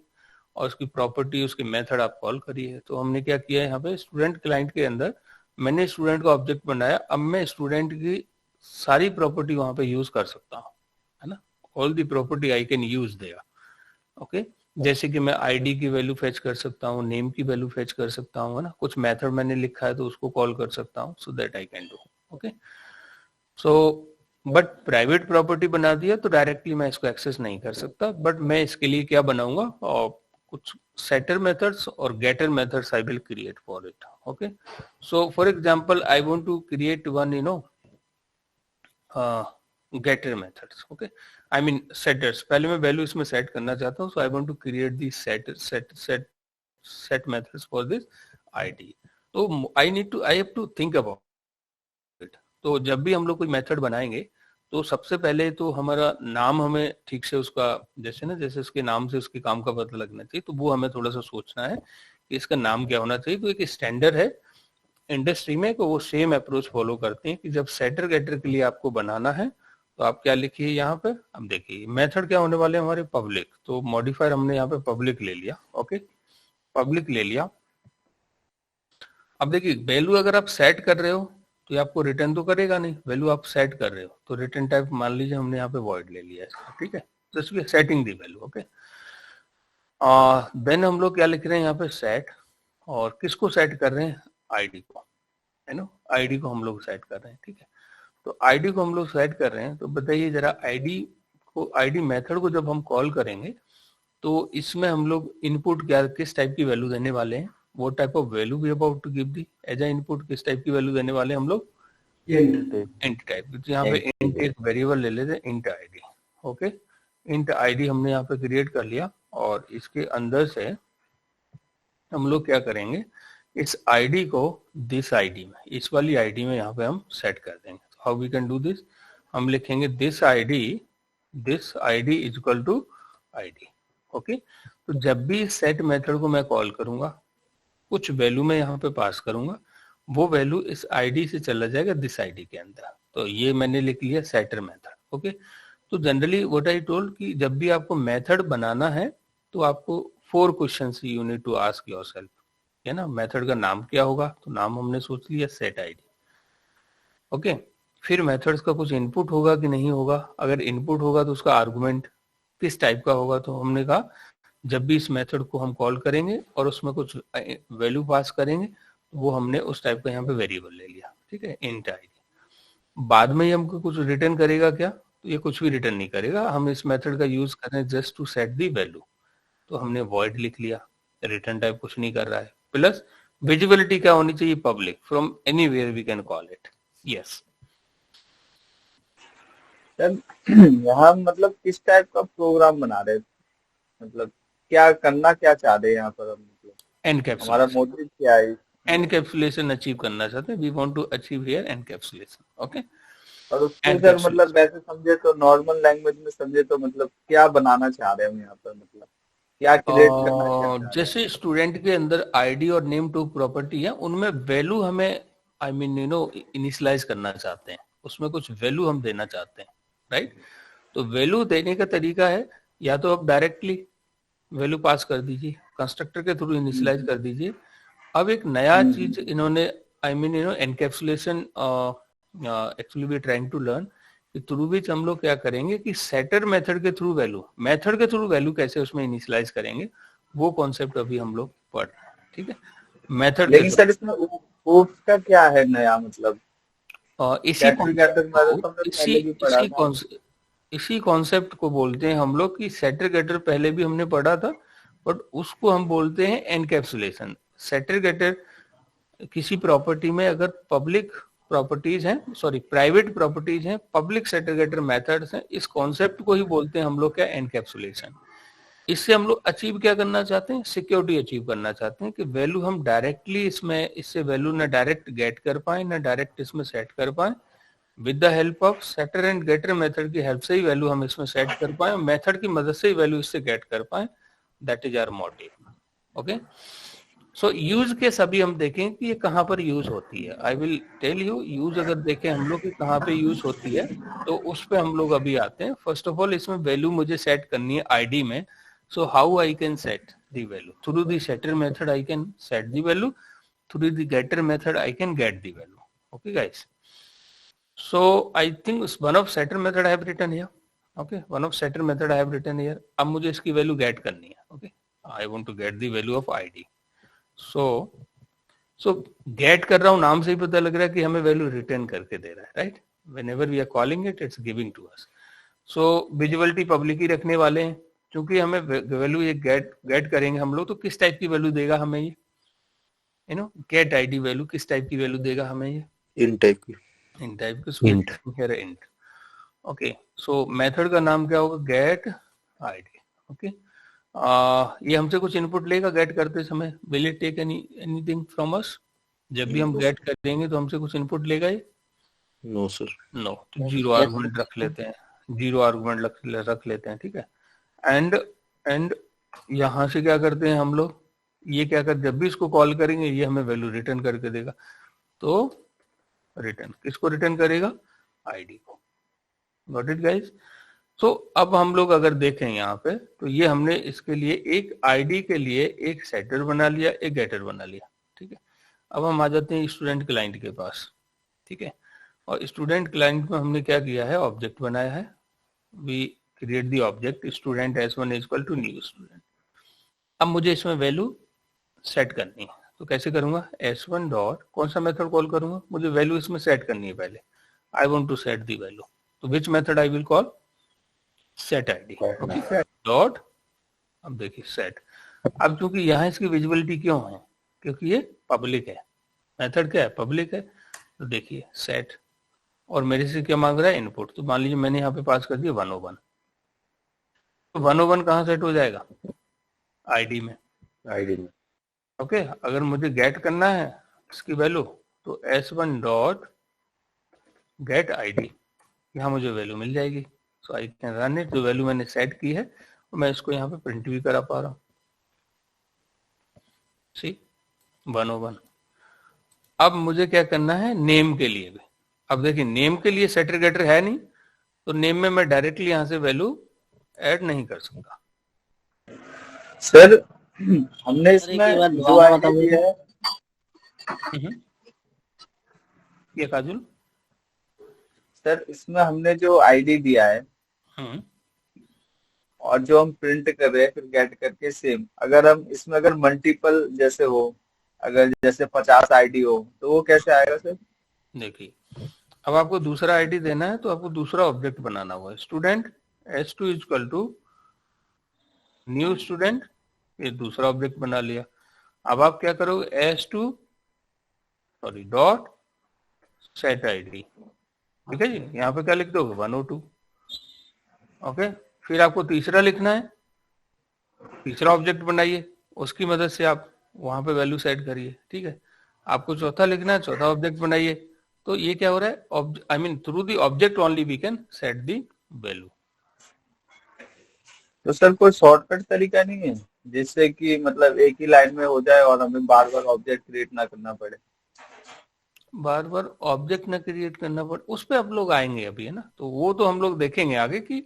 और उसकी प्रॉपर्टी, उसके मेथड आप कॉल करिए। तो हमने क्या किया यहाँ पे, स्टूडेंट क्लाइंट के अंदर मैंने स्टूडेंट का ऑब्जेक्ट बनाया। अब मैं स्टूडेंट की सारी प्रॉपर्टी वहां पे यूज कर सकता हूँ, है ना। All the property I can use their, okay. जैसे कि मैं आईडी की वैल्यू फेच कर सकता हूँ, नेम की वैल्यू फेच कर सकता हूँ, है ना। कुछ मेथड मैंने लिखा है तो उसको कॉल कर सकता हूँ, so that I can do, okay. So but private property बना दिया तो डायरेक्टली मैं इसको एक्सेस नहीं कर सकता। बट मैं इसके लिए क्या बनाऊंगा, और कुछ सेटर मेथड्स और getter methods I will create for it, okay. So for example I want to create one getter methods, okay, I mean setters. पहले मैं वैल्यू इसमें सेट करना चाहता हूँ, so I want to create the set methods for this ID. तो I have to think about it. तो जब भी हम लोग कोई मेथड बनाएंगे तो सबसे पहले तो हमारा नाम हमें ठीक से उसका, जैसे उसके नाम से उसके काम का पता लगना चाहिए, तो वो हमें थोड़ा सा सोचना है कि इसका नाम क्या होना चाहिए। तो एक स्टैंडर्ड है इंडस्ट्री में कि वो सेम अप्रोच फॉलो करते हैं कि जब सेटर गेटर के लिए आपको बनाना है तो आप क्या लिखिए यहाँ पे। अब देखिए मेथड क्या होने वाले हमारे, पब्लिक। तो मॉडिफायर हमने यहाँ पे पब्लिक ले लिया, ओके, पब्लिक ले लिया। अब देखिए वैल्यू अगर आप सेट कर रहे हो तो ये आपको रिटर्न तो करेगा नहीं, वैल्यू आप सेट कर रहे हो तो रिटर्न टाइप मान लीजिए हमने यहाँ पे वॉइड ले लिया इसका, ठीक है। Just we setting the value, okay. Then हम लोग क्या लिख रहे हैं यहाँ पे, सेट, और किसको सेट कर रहे हैं, आईडी को, है ना, आईडी को हम लोग सेट कर रहे हैं, ठीक है। तो आईडी को हम लोग सेट कर रहे हैं, तो बताइए जरा आईडी मेथड को जब हम कॉल करेंगे तो इसमें हम लोग इनपुट क्या, किस टाइप की वैल्यू देने वाले हैं, वो type of value we about to give the as a input, किस टाइप की वैल्यू देने वाले हम लोग, इंट टाइप। तो यहाँ पे इंट एक वेरिएबल ले लेते हैं, int ID, okay. Int ID हमने यहाँ पे क्रिएट कर लिया और इसके अंदर से हम लोग क्या करेंगे, इस आईडी को दिस आईडी में, इस वाली आईडी में यहाँ पे हम सेट कर देंगे। How we can do this, हम लिखेंगे this ID is equal to ID, okay. तो जब भी सेट मेथड को मैं कॉल करूंगा, कुछ वैल्यू मैं यहाँ पे पास करूंगा, वो वैल्यू इस आईडी से चला जाएगा दिस आईडी के अंदर। तो ये मैंने लिख लिया सेटर मेथड। ओके, तो जनरली व्हाट आई टोल्ड कि जब भी आपको मेथड बनाना है तो आपको 4 questions you need to ask yourself, है ना। मेथड का नाम क्या होगा, तो नाम हमने सोच लिया सेट आईडी। ओके, फिर मेथड्स का कुछ इनपुट होगा कि नहीं होगा, अगर इनपुट होगा तो उसका आर्गुमेंट किस टाइप का होगा, तो हमने कहा जब भी इस मेथड को हम कॉल करेंगे और उसमें कुछ वैल्यू पास करेंगे तो वो हमने उस टाइप का यहाँ पे वेरिएबल ले लिया, ठीक है, इंट आईडी। बाद में ही हमको कुछ रिटर्न करेगा क्या, तो ये कुछ भी रिटर्न नहीं करेगा, हम इस मेथड का यूज कर रहे हैं just to set the value, तो हमने वॉइड लिख लिया, रिटर्न टाइप कुछ नहीं कर रहा है। प्लस विजिबिलिटी क्या होनी चाहिए, public, from anywhere we can call it. Yes sir यहाँ मतलब किस टाइप का प्रोग्राम बना रहे हैं, मतलब क्या करना क्या चाह रहे हैं यहाँ पर हम, मतलब हमारा मोटिव क्या है? एनकैप्सुलेशन अचीव करना चाहते हैं, we want to achieve here encapsulation. Okay, और उसके सर मतलब वैसे समझे तो नॉर्मल लैंग्वेज में समझे तो मतलब क्या बनाना चाह रहे हैं हम यहाँ पर, मतलब क्या क्रिएट करना चाह रहे हैं? जैसे स्टूडेंट के अंदर आईडी और नेम टू प्रॉपर्टी है, उनमें वैल्यू हमें I mean you know initialise करना चाहते हैं, उसमें कुछ वैल्यू हम देना चाहते हैं, राइट। तो वैल्यू देने का तरीका है या तो आप डायरेक्टली वैल्यू पास कर दीजिए, कंस्ट्रक्टर के थ्रू इनिशियलाइज कर दीजिए। अब एक नया चीज इन्होंने I mean you know encapsulation actually we trying to learn कि थ्रू विच हम लोग क्या करेंगे कि सेटर मेथड के थ्रू वैल्यू, मेथड के थ्रू वैल्यू कैसे उसमें इनिशियलाइज करेंगे, वो कॉन्सेप्ट अभी हम लोग पढ़ रहे हैं, ठीक है। मेथड लेकिन सर इसमें oops का क्या है नया, मतलब इसी कॉन्सेप्ट को बोलते हैं हम लोग कि सेटर गेटर पहले भी हमने पढ़ा था, बट उसको हम बोलते हैं एनकैप्सुलेशन। सेटर गेटर किसी प्रॉपर्टी में अगर पब्लिक प्रॉपर्टीज हैं, सॉरी प्राइवेट प्रॉपर्टीज हैं, पब्लिक सेटर गेटर मेथड्स हैं, इस कॉन्सेप्ट को ही बोलते हैं हम लोग क्या, एनकैप्सुलेशन। इससे हम लोग अचीव क्या करना चाहते हैं, सिक्योरिटी अचीव करना चाहते हैं कि वैल्यू हम डायरेक्टली इसमें, इससे वैल्यू ना डायरेक्ट गेट कर पाए ना डायरेक्ट इसमें सेट कर पाए, with the help of setter and getter method की हेल्प से ही वैल्यू हम इसमें सेट कर पाए, मेथड की मदद से ही वैल्यू इससे गेट कर पाए, that is our motive. Okay, so use के सभी हम देखें कि ये कहाँ पर यूज होती है। I will tell you use, अगर देखें हम लोग कि कहाँ पे यूज होती है तो उस पे हम लोग अभी आते हैं। फर्स्ट ऑफ ऑल इसमें वैल्यू मुझे सेट करनी है आईडी में, so how I can set the value through the setter method, I can set the value through the getter method, I can get the value. Okay guys, so I think one of setter method I have written here. Okay, one of setter method I have written here. अब मुझे इसकी value gate करनी है। okay, I want to get the value of ID. so get कर रहा हूँ, नाम से ही पता लग रहा है कि हमें वैल्यू रिटर्न करके दे रहा है, right. whenever we are calling it, it's giving to us. so visibility public ही रखने वाले हैं, क्योंकि हमें वैल्यू ये गेट करेंगे हम लोग, तो किस टाइप की वैल्यू देगा हमें ये, you know get ID value किस टाइप की वैल्यू देगा हमें ये, इन टाइप की, इंट। ओके, सो मेथड का नाम क्या होगा, गेट आईडी। ओके, ये हमसे कुछ इनपुट लेगा गेट करते समय, will it take anything from us, जब भी हम गेट करेंगे तो हमसे कुछ इनपुट लेगा ये, नो सर, नो। तो जीरो आर्गुमेंट रख लेते हैं, जीरो आर्गुमेंट रख लेते हैं, ठीक है। एंड यहां से क्या करते हैं हम लोग, ये क्या कर, जब भी इसको कॉल करेंगे ये हमें वैल्यू रिटर्न करके देगा, तो रिटर्न किसको रिटर्न करेगा, आईडी को। Got it guys. सो अब हम लोग अगर देखें यहाँ पे, तो ये हमने इसके लिए एक आईडी के लिए एक सेटर बना लिया, एक गेटर बना लिया, ठीक है। अब हम आ जाते हैं स्टूडेंट क्लाइंट के पास, ठीक है। और स्टूडेंट क्लाइंट में हमने क्या किया है, ऑब्जेक्ट बनाया है, we create the object student s1 is equal to new student. अब मुझे इसमें वैल्यू सेट करनी है, तो कैसे करूंगा, s1 डॉट कौन सा मेथड कॉल करूंगा, मुझे वैल्यू इसमें सेट करनी है पहले, I want to set the value, तो which method I will call, set ID. Okay, dot, अब देखिए सेट। अब क्योंकि यहाँ इसकी विजिबिलिटी क्यों है, क्योंकि ये पब्लिक है, मेथड क्या है, पब्लिक है, तो देखिए सेट, और मेरे से क्या मांग रहा है, इनपुट। तो मान लीजिए मैंने यहाँ पे पास कर दिया 101, तो 101 कहाँ सेट हो जाएगा, आईडी में, ओके। अगर मुझे गेट करना है इसकी वैल्यू, तो s1 डॉट गेट आईडी, यहाँ मुझे वैल्यू मिल जाएगी, सो आई कैन रन इट। जो वैल्यू मैंने सेट की है, तो मैं इसको यहाँ पे प्रिंट भी करा पा रहा हूँ, सी 101। अब मुझे क्या करना है नेम के लिए भी। अब देखिए नेम के लिए सेटर गेटर है नहीं, तो नेम में मैं डायरेक्टली यहां से वैल्यू ऐड नहीं कर सकता। सर हमने इसमें जो आईडी दिया है ये काजुल सर, इसमें हमने जो आईडी दिया है और जो हम प्रिंट कर रहे हैं फिर गेट करके सेम, अगर हम इसमें अगर मल्टीपल जैसे हो, अगर जैसे 50 आईडी हो तो वो कैसे आएगा सर? देखिए अब आपको दूसरा आईडी देना है तो आपको दूसरा ऑब्जेक्ट बनाना हुआ है। Student s2 equal to new student, ये दूसरा ऑब्जेक्ट बना लिया। अब आप क्या करोगे s2 sorry dot set ID, ठीक है जी। यहाँ पे क्या लिख दोगे 102। ओके, फिर आपको तीसरा लिखना है, तीसरा ऑब्जेक्ट बनाइए, उसकी मदद से आप वहां पे वैल्यू सेट करिए, ठीक है। आपको चौथा लिखना है, चौथा ऑब्जेक्ट बनाइए। तो ये क्या हो रहा है, I mean through the object only we can set the value. तो सर कोई शॉर्टकट तरीका नहीं है जिससे कि मतलब एक ही लाइन में हो जाए और हमें बार बार ऑब्जेक्ट क्रिएट ना करना पड़े? बार बार ऑब्जेक्ट ना क्रिएट करना पड़े, उस पर आप लोग आएंगे अभी, है ना। तो वो तो हम लोग देखेंगे आगे कि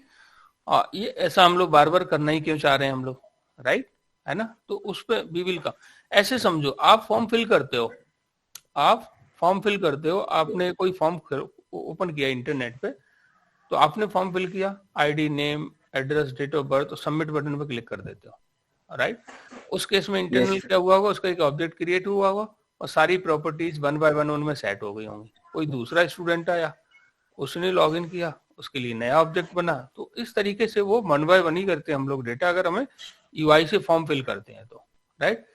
ये ऐसा हम लोग बार बार करना ही क्यों चाह रहे हैं हम लोग, राइट, है ना। तो उस पर वी विल कम। ऐसे समझो आप फॉर्म फिल करते हो, आप फॉर्म फिल करते हो, आपने कोई फॉर्म ओपन किया इंटरनेट पे, तो आपने फॉर्म फिल किया, ID, name, address, date of birth, तो सबमिट बटन पे क्लिक कर देते हो, राइट। उस केस में इंटरनल क्या हुआ होगा, उसका एक ऑब्जेक्ट क्रिएट हुआ होगा और सारी प्रॉपर्टीज 1 बाय 1 उनमें सेट हो गई होंगी। कोई दूसरा स्टूडेंट आया, उसने लॉग इन किया, उसके लिए नया ऑब्जेक्ट बना। तो इस तरीके से वो 1 बाय 1 ही करते हैं हम लोग डेटा, अगर हमें यूआई से फॉर्म फिल करते हैं तो, राइट।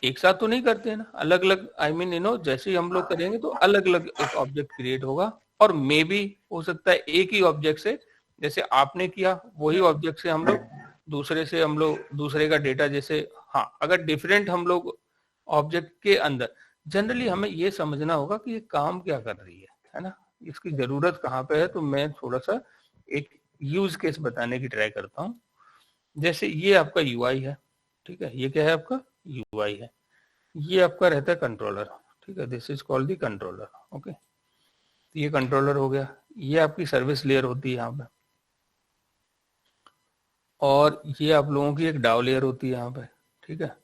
एक साथ तो नहीं करते हैं ना, अलग अलग, आई मीन यू नो, जैसे ही हम लोग करेंगे तो अलग अलग एक ऑब्जेक्ट क्रिएट होगा। और मे भी हो सकता है एक ही ऑब्जेक्ट से, जैसे आपने किया वही ऑब्जेक्ट से हम लोग दूसरे का डेटा, जैसे हाँ, अगर डिफरेंट हम लोग ऑब्जेक्ट के अंदर, जनरली हमें ये समझना होगा कि ये काम क्या कर रही है ना, इसकी जरूरत कहाँ पे है। तो मैं थोड़ा सा एक यूज केस बताने की ट्राई करता हूँ। जैसे ये आपका यूआई है, ठीक है, ये क्या है आपका यूआई है, ये आपका रहता है कंट्रोलर, ठीक है, this is called the controller. Okay, ये कंट्रोलर हो गया, ये आपकी सर्विस लेयर होती है यहाँ पे, और ये आप लोगों की एक डाउ लेयर होती है यहाँ पे, ठीक है।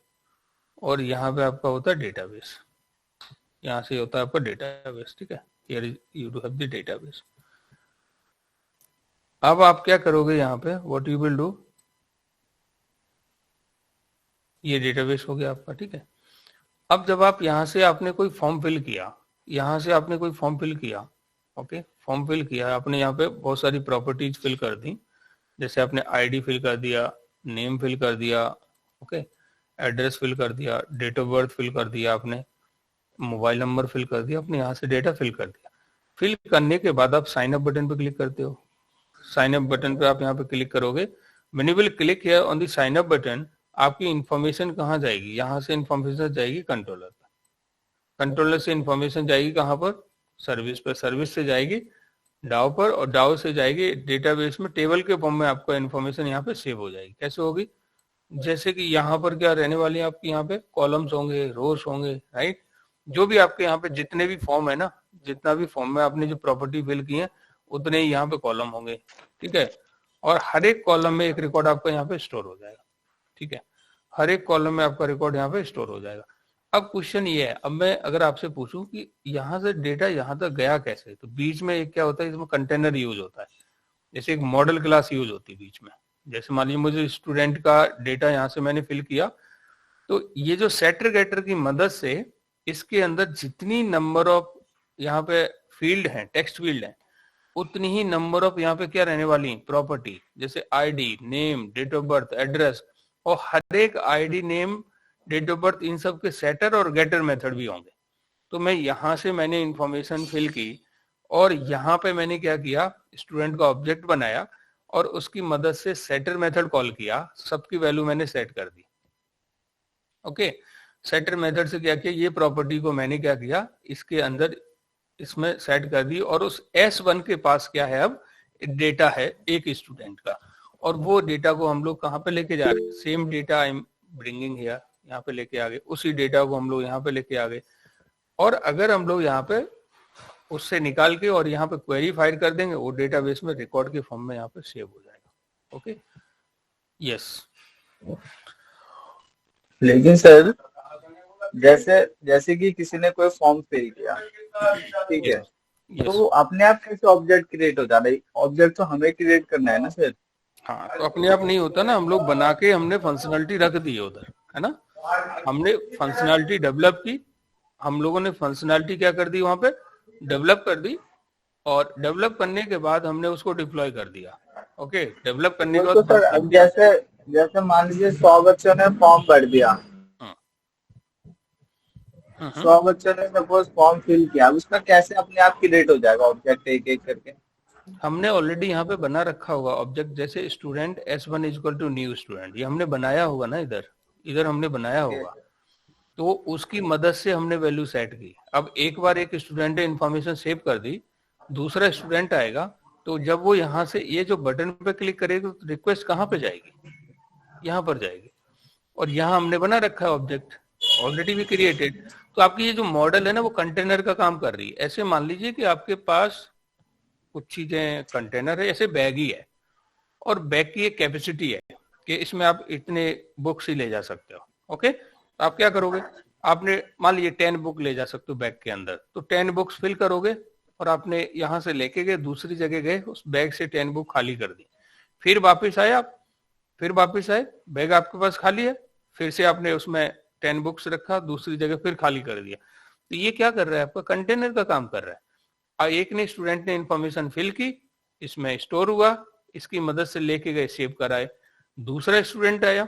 और यहाँ पे आपका होता है डेटाबेस, यहाँ से होता है आपका डेटाबेस, ठीक है। Here you do have the database. अब आप क्या करोगे यहाँ पे, व्हाट यू विल डू, ये डेटाबेस हो गया आपका, ठीक है। अब जब आप यहाँ से आपने कोई फॉर्म फिल किया, यहाँ से आपने कोई फॉर्म फिल किया, ओके, फॉर्म फिल किया आपने, यहाँ पे बहुत सारी प्रॉपर्टीज फिल कर दी, जैसे आपने आईडी फिल कर दिया, नेम फिल कर दिया, ओके, एड्रेस फिल कर दिया, डेट ऑफ बर्थ फिल कर दिया आपने, मोबाइल नंबर फिल कर दिया, आपने यहाँ से डेटा फिल कर दिया। फिल करने के बाद आप साइन अप बटन पे क्लिक करते हो। साइन अप बटन पे आप यहाँ पे क्लिक करोगे, when you will click here on the sign up button, आपकी इंफॉर्मेशन कहाँ जाएगी, यहाँ से इंफॉर्मेशन जाएगी कंट्रोलर पर, कंट्रोलर से इंफॉर्मेशन जाएगी कहाँ पर, सर्विस पर, सर्विस से जाएगी डाउ पर, और डाउ से जाएगी डेटाबेस में, टेबल के फॉर्म में आपका इंफॉर्मेशन यहाँ पे सेव हो जाएगी। कैसे होगी, जैसे कि यहाँ पर क्या रहने वाली है आपकी, यहाँ पे कॉलम्स होंगे, रोज होंगे, राइट। जो भी आपके यहाँ पे जितने भी फॉर्म है ना, जितना भी फॉर्म में आपने जो प्रॉपर्टी फिल की है उतने ही यहाँ पे कॉलम होंगे, ठीक है। और हर एक कॉलम में एक रिकॉर्ड आपका यहाँ पे स्टोर हो जाएगा, ठीक है। हर एक कॉलम में आपका रिकॉर्ड यहाँ पे स्टोर हो जाएगा। अब क्वेश्चन ये है, अब मैं अगर आपसे पूछूं कि यहाँ से डेटा यहाँ तक गया कैसे, तो बीच में एक क्या होता है, इसमें कंटेनर यूज होता है, जैसे एक मॉडल क्लास यूज होती है बीच में। जैसे मान लीजिए मुझे स्टूडेंट का डेटा यहाँ से मैंने फिल किया, तो ये जो सेटर गेटर की मदद से इसके अंदर जितनी नंबर ऑफ यहाँ पे फील्ड हैं, टेक्स्ट फील्ड हैं, उतनी ही नंबर ऑफ यहाँ पे क्या रहने वाली है, प्रॉपर्टी, जैसे ID, name, date of birth, address, और हर एक ID, name, date of birth, इन सब के सेटर और गेटर मेथड भी होंगे। तो मैं यहाँ से मैंने इंफॉर्मेशन फिल की और यहाँ पे मैंने क्या किया, स्टूडेंट का ऑब्जेक्ट बनाया और उसकी मदद से सेटर मेथड कॉल किया, सबकी वैल्यू मैंने सेट कर दी। ओके, सेटर मेथड से क्या किया, ये प्रॉपर्टी को मैंने क्या किया, इसके अंदर इसमें सेट कर दी, और उस S1 के पास क्या है, अब डेटा है एक स्टूडेंट का, और वो डेटा को हम लोग कहाँ पे लेके जा रहे हैं, same data I am bringing here, यहाँ पे लेके आ गए, उसी डेटा को हम लोग यहाँ पे लेके आ गए, और अगर हम लोग यहाँ पे उससे निकाल के और यहाँ पे क्वेरी फाइल कर देंगे, वो डेटाबेस में रिकॉर्ड के फॉर्म में यहाँ पे सेव हो जाएगा। Okay, yes. लेकिन सर जैसे जैसे कि किसी ने कोई फॉर्म फिल किया, ठीक है, तो अपने आप कैसे ऑब्जेक्ट क्रिएट हो जाता है? ऑब्जेक्ट तो हमें क्रिएट करना है ना सर। हाँ, तो अपने आप नहीं होता ना, हम लोग बना के हमने फंक्शनलिटी रख दी है उधर, है ना। हमने फंक्शनलिटी डेवलप की, हम लोगों ने फंक्शनलिटी क्या कर दी, वहां पे डेवलप कर दी, और डेवलप करने के बाद हमने उसको डिप्लॉय कर दिया। ओके, डेवलप करने के बाद तो सर अब जैसे जैसे मान लीजिए 100 बच्चों ने फॉर्म भर दिया, 100 बच्चों ने सपोज फॉर्म फिल किया, उसका कैसे अपने आप क्रिएट हो जाएगा ऑब्जेक्ट एक एक करके? हमने ऑलरेडी यहाँ पे बना रखा होगा ऑब्जेक्ट, जैसे student S1 equal to new student, ये हमने बनाया होगा ना, इधर हमने बनाया होगा, तो उसकी मदद से हमने वैल्यू सेट की। अब एक बार एक स्टूडेंट ने इन्फॉर्मेशन सेव कर दी, दूसरा स्टूडेंट आएगा, तो जब वो यहाँ से ये जो बटन पे क्लिक करेगा तो रिक्वेस्ट कहाँ पे जाएगी, यहाँ पर जाएगी, और यहाँ हमने बना रखा है ऑब्जेक्ट ऑलरेडी भी क्रिएटेड। तो आपकी ये जो मॉडल है ना, वो कंटेनर का काम कर रही है। ऐसे मान लीजिए कि आपके पास कुछ चीजें कंटेनर है, ऐसे बैग ही है, और बैग की एक कैपेसिटी है कि इसमें आप इतने बुक्स ही ले जा सकते हो। ओके, तो आप क्या करोगे, आपने मान लीजिए 10 बुक ले जा सकते हो बैग के अंदर, तो 10 बुक्स फिल करोगे, और आपने यहां से लेके गए, दूसरी जगह गए, उस बैग से 10 बुक खाली कर दी, फिर वापिस आए आप, फिर वापिस आए, बैग आपके पास खाली है, फिर से आपने उसमें 10 बुक्स रखा, दूसरी जगह फिर खाली कर दिया। तो ये क्या कर रहा है, आपका कंटेनर का काम कर रहा है। एक ने स्टूडेंट ने इंफॉर्मेशन फिल की, इसमें स्टोर हुआ, इसकी मदद से लेके गए, सेव कराए, दूसरा स्टूडेंट आया,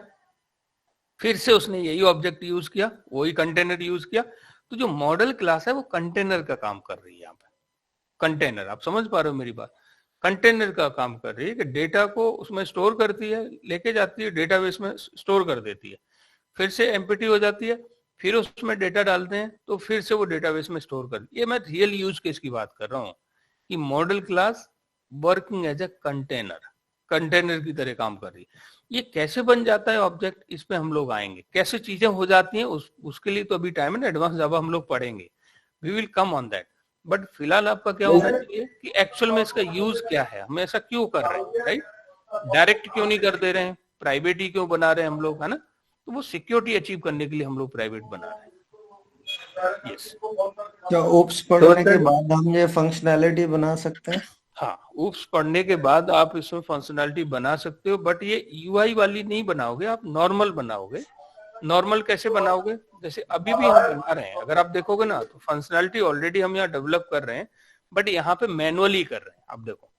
फिर से उसने यही ऑब्जेक्ट यूज किया, वही कंटेनर यूज किया। तो जो मॉडल क्लास है वो कंटेनर का काम कर रही है। यहाँ पे कंटेनर, आप समझ पा रहे हो मेरी बात, कंटेनर का काम कर रही है कि डेटा को उसमें स्टोर करती है, लेके जाती है डेटाबेस में, स्टोर कर देती है, फिर से एम्प्टी हो जाती है, फिर उसमें डेटा डालते हैं, तो फिर से वो डेटाबेस में स्टोर कर। ये मैं रियल यूज केस की बात कर रहा हूँ कि model class working as a container, container की तरह काम कर रही है। ये कैसे बन जाता है ऑब्जेक्ट, इस पे हम लोग आएंगे, कैसे चीजें हो जाती हैं, उसके लिए तो अभी टाइम है ना, एडवांस जावा हम लोग पढ़ेंगे, we will come on that. But फिलहाल आपका क्या होना चाहिए कि एक्चुअल में इसका यूज क्या है, हम ऐसा क्यों कर रहे हैं, राइट, डायरेक्ट क्यों नहीं कर दे रहे हैं, प्राइवेट ही क्यों बना रहे हैं हम लोग, है ना। तो वो सिक्योरिटी अचीव करने के लिए हम लोग प्राइवेट बना रहे हैं। यस, क्या ओप्स पढ़ने के बाद हम ये फंक्शनैलिटी बना सकते हैं? हाँ, ओप्स पढ़ने के बाद आप इसमें फंक्शनैलिटी बना सकते हो, बट ये यूआई वाली नहीं बनाओगे, आप नॉर्मल बनाओगे। नॉर्मल कैसे बनाओगे, जैसे अभी भी हम बना रहे हैं, अगर आप देखोगे ना, तो फंक्शनैलिटी ऑलरेडी हम यहाँ डेवलप कर रहे हैं, बट यहाँ पे मैनुअली कर रहे हैं। आप देखो,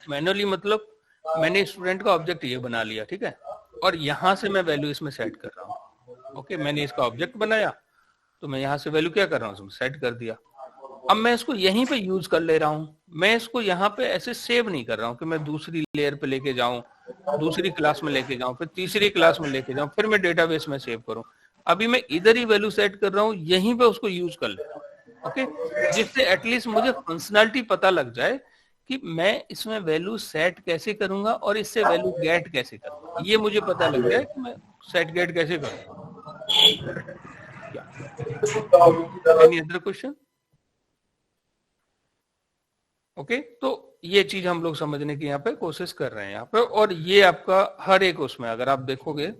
मैनुअली मतलब मैंने स्टूडेंट का ऑब्जेक्ट ये बना लिया, ठीक है, और यहाँ से मैं वैल्यू इसमें सेट कर रहा हूँ। ओके, मैंने इसका ऑब्जेक्ट बनाया, तो मैं यहाँ से वैल्यू क्या कर रहा हूँ, सेट कर दिया। अब मैं इसको यहीं पे यूज कर ले रहा हूँ, मैं इसको यहाँ पे ऐसे सेव नहीं कर रहा हूँ कि मैं दूसरी लेयर पे लेके जाऊं, दूसरी क्लास में लेके जाऊं, फिर तीसरी क्लास में लेके जाऊं, फिर मैं डेटाबेस में सेव करूं। अभी मैं इधर ही वैल्यू सेट कर रहा हूँ, यहीं पे उसको यूज कर ले रहा हूँ। ओके, जिससे एटलीस्ट मुझे फंक्शनलिटी पता लग जाए कि मैं इसमें वैल्यू सेट कैसे करूंगा और इससे वैल्यू गेट कैसे करूंगा, ये मुझे पता लग जाए कि मैं सेट गेट कैसे करूंगा। Any other question? ओके, तो ये चीज हम लोग समझने की यहाँ पे कोशिश कर रहे हैं यहाँ पे, और ये आपका हर एक उसमें अगर आप देखोगे,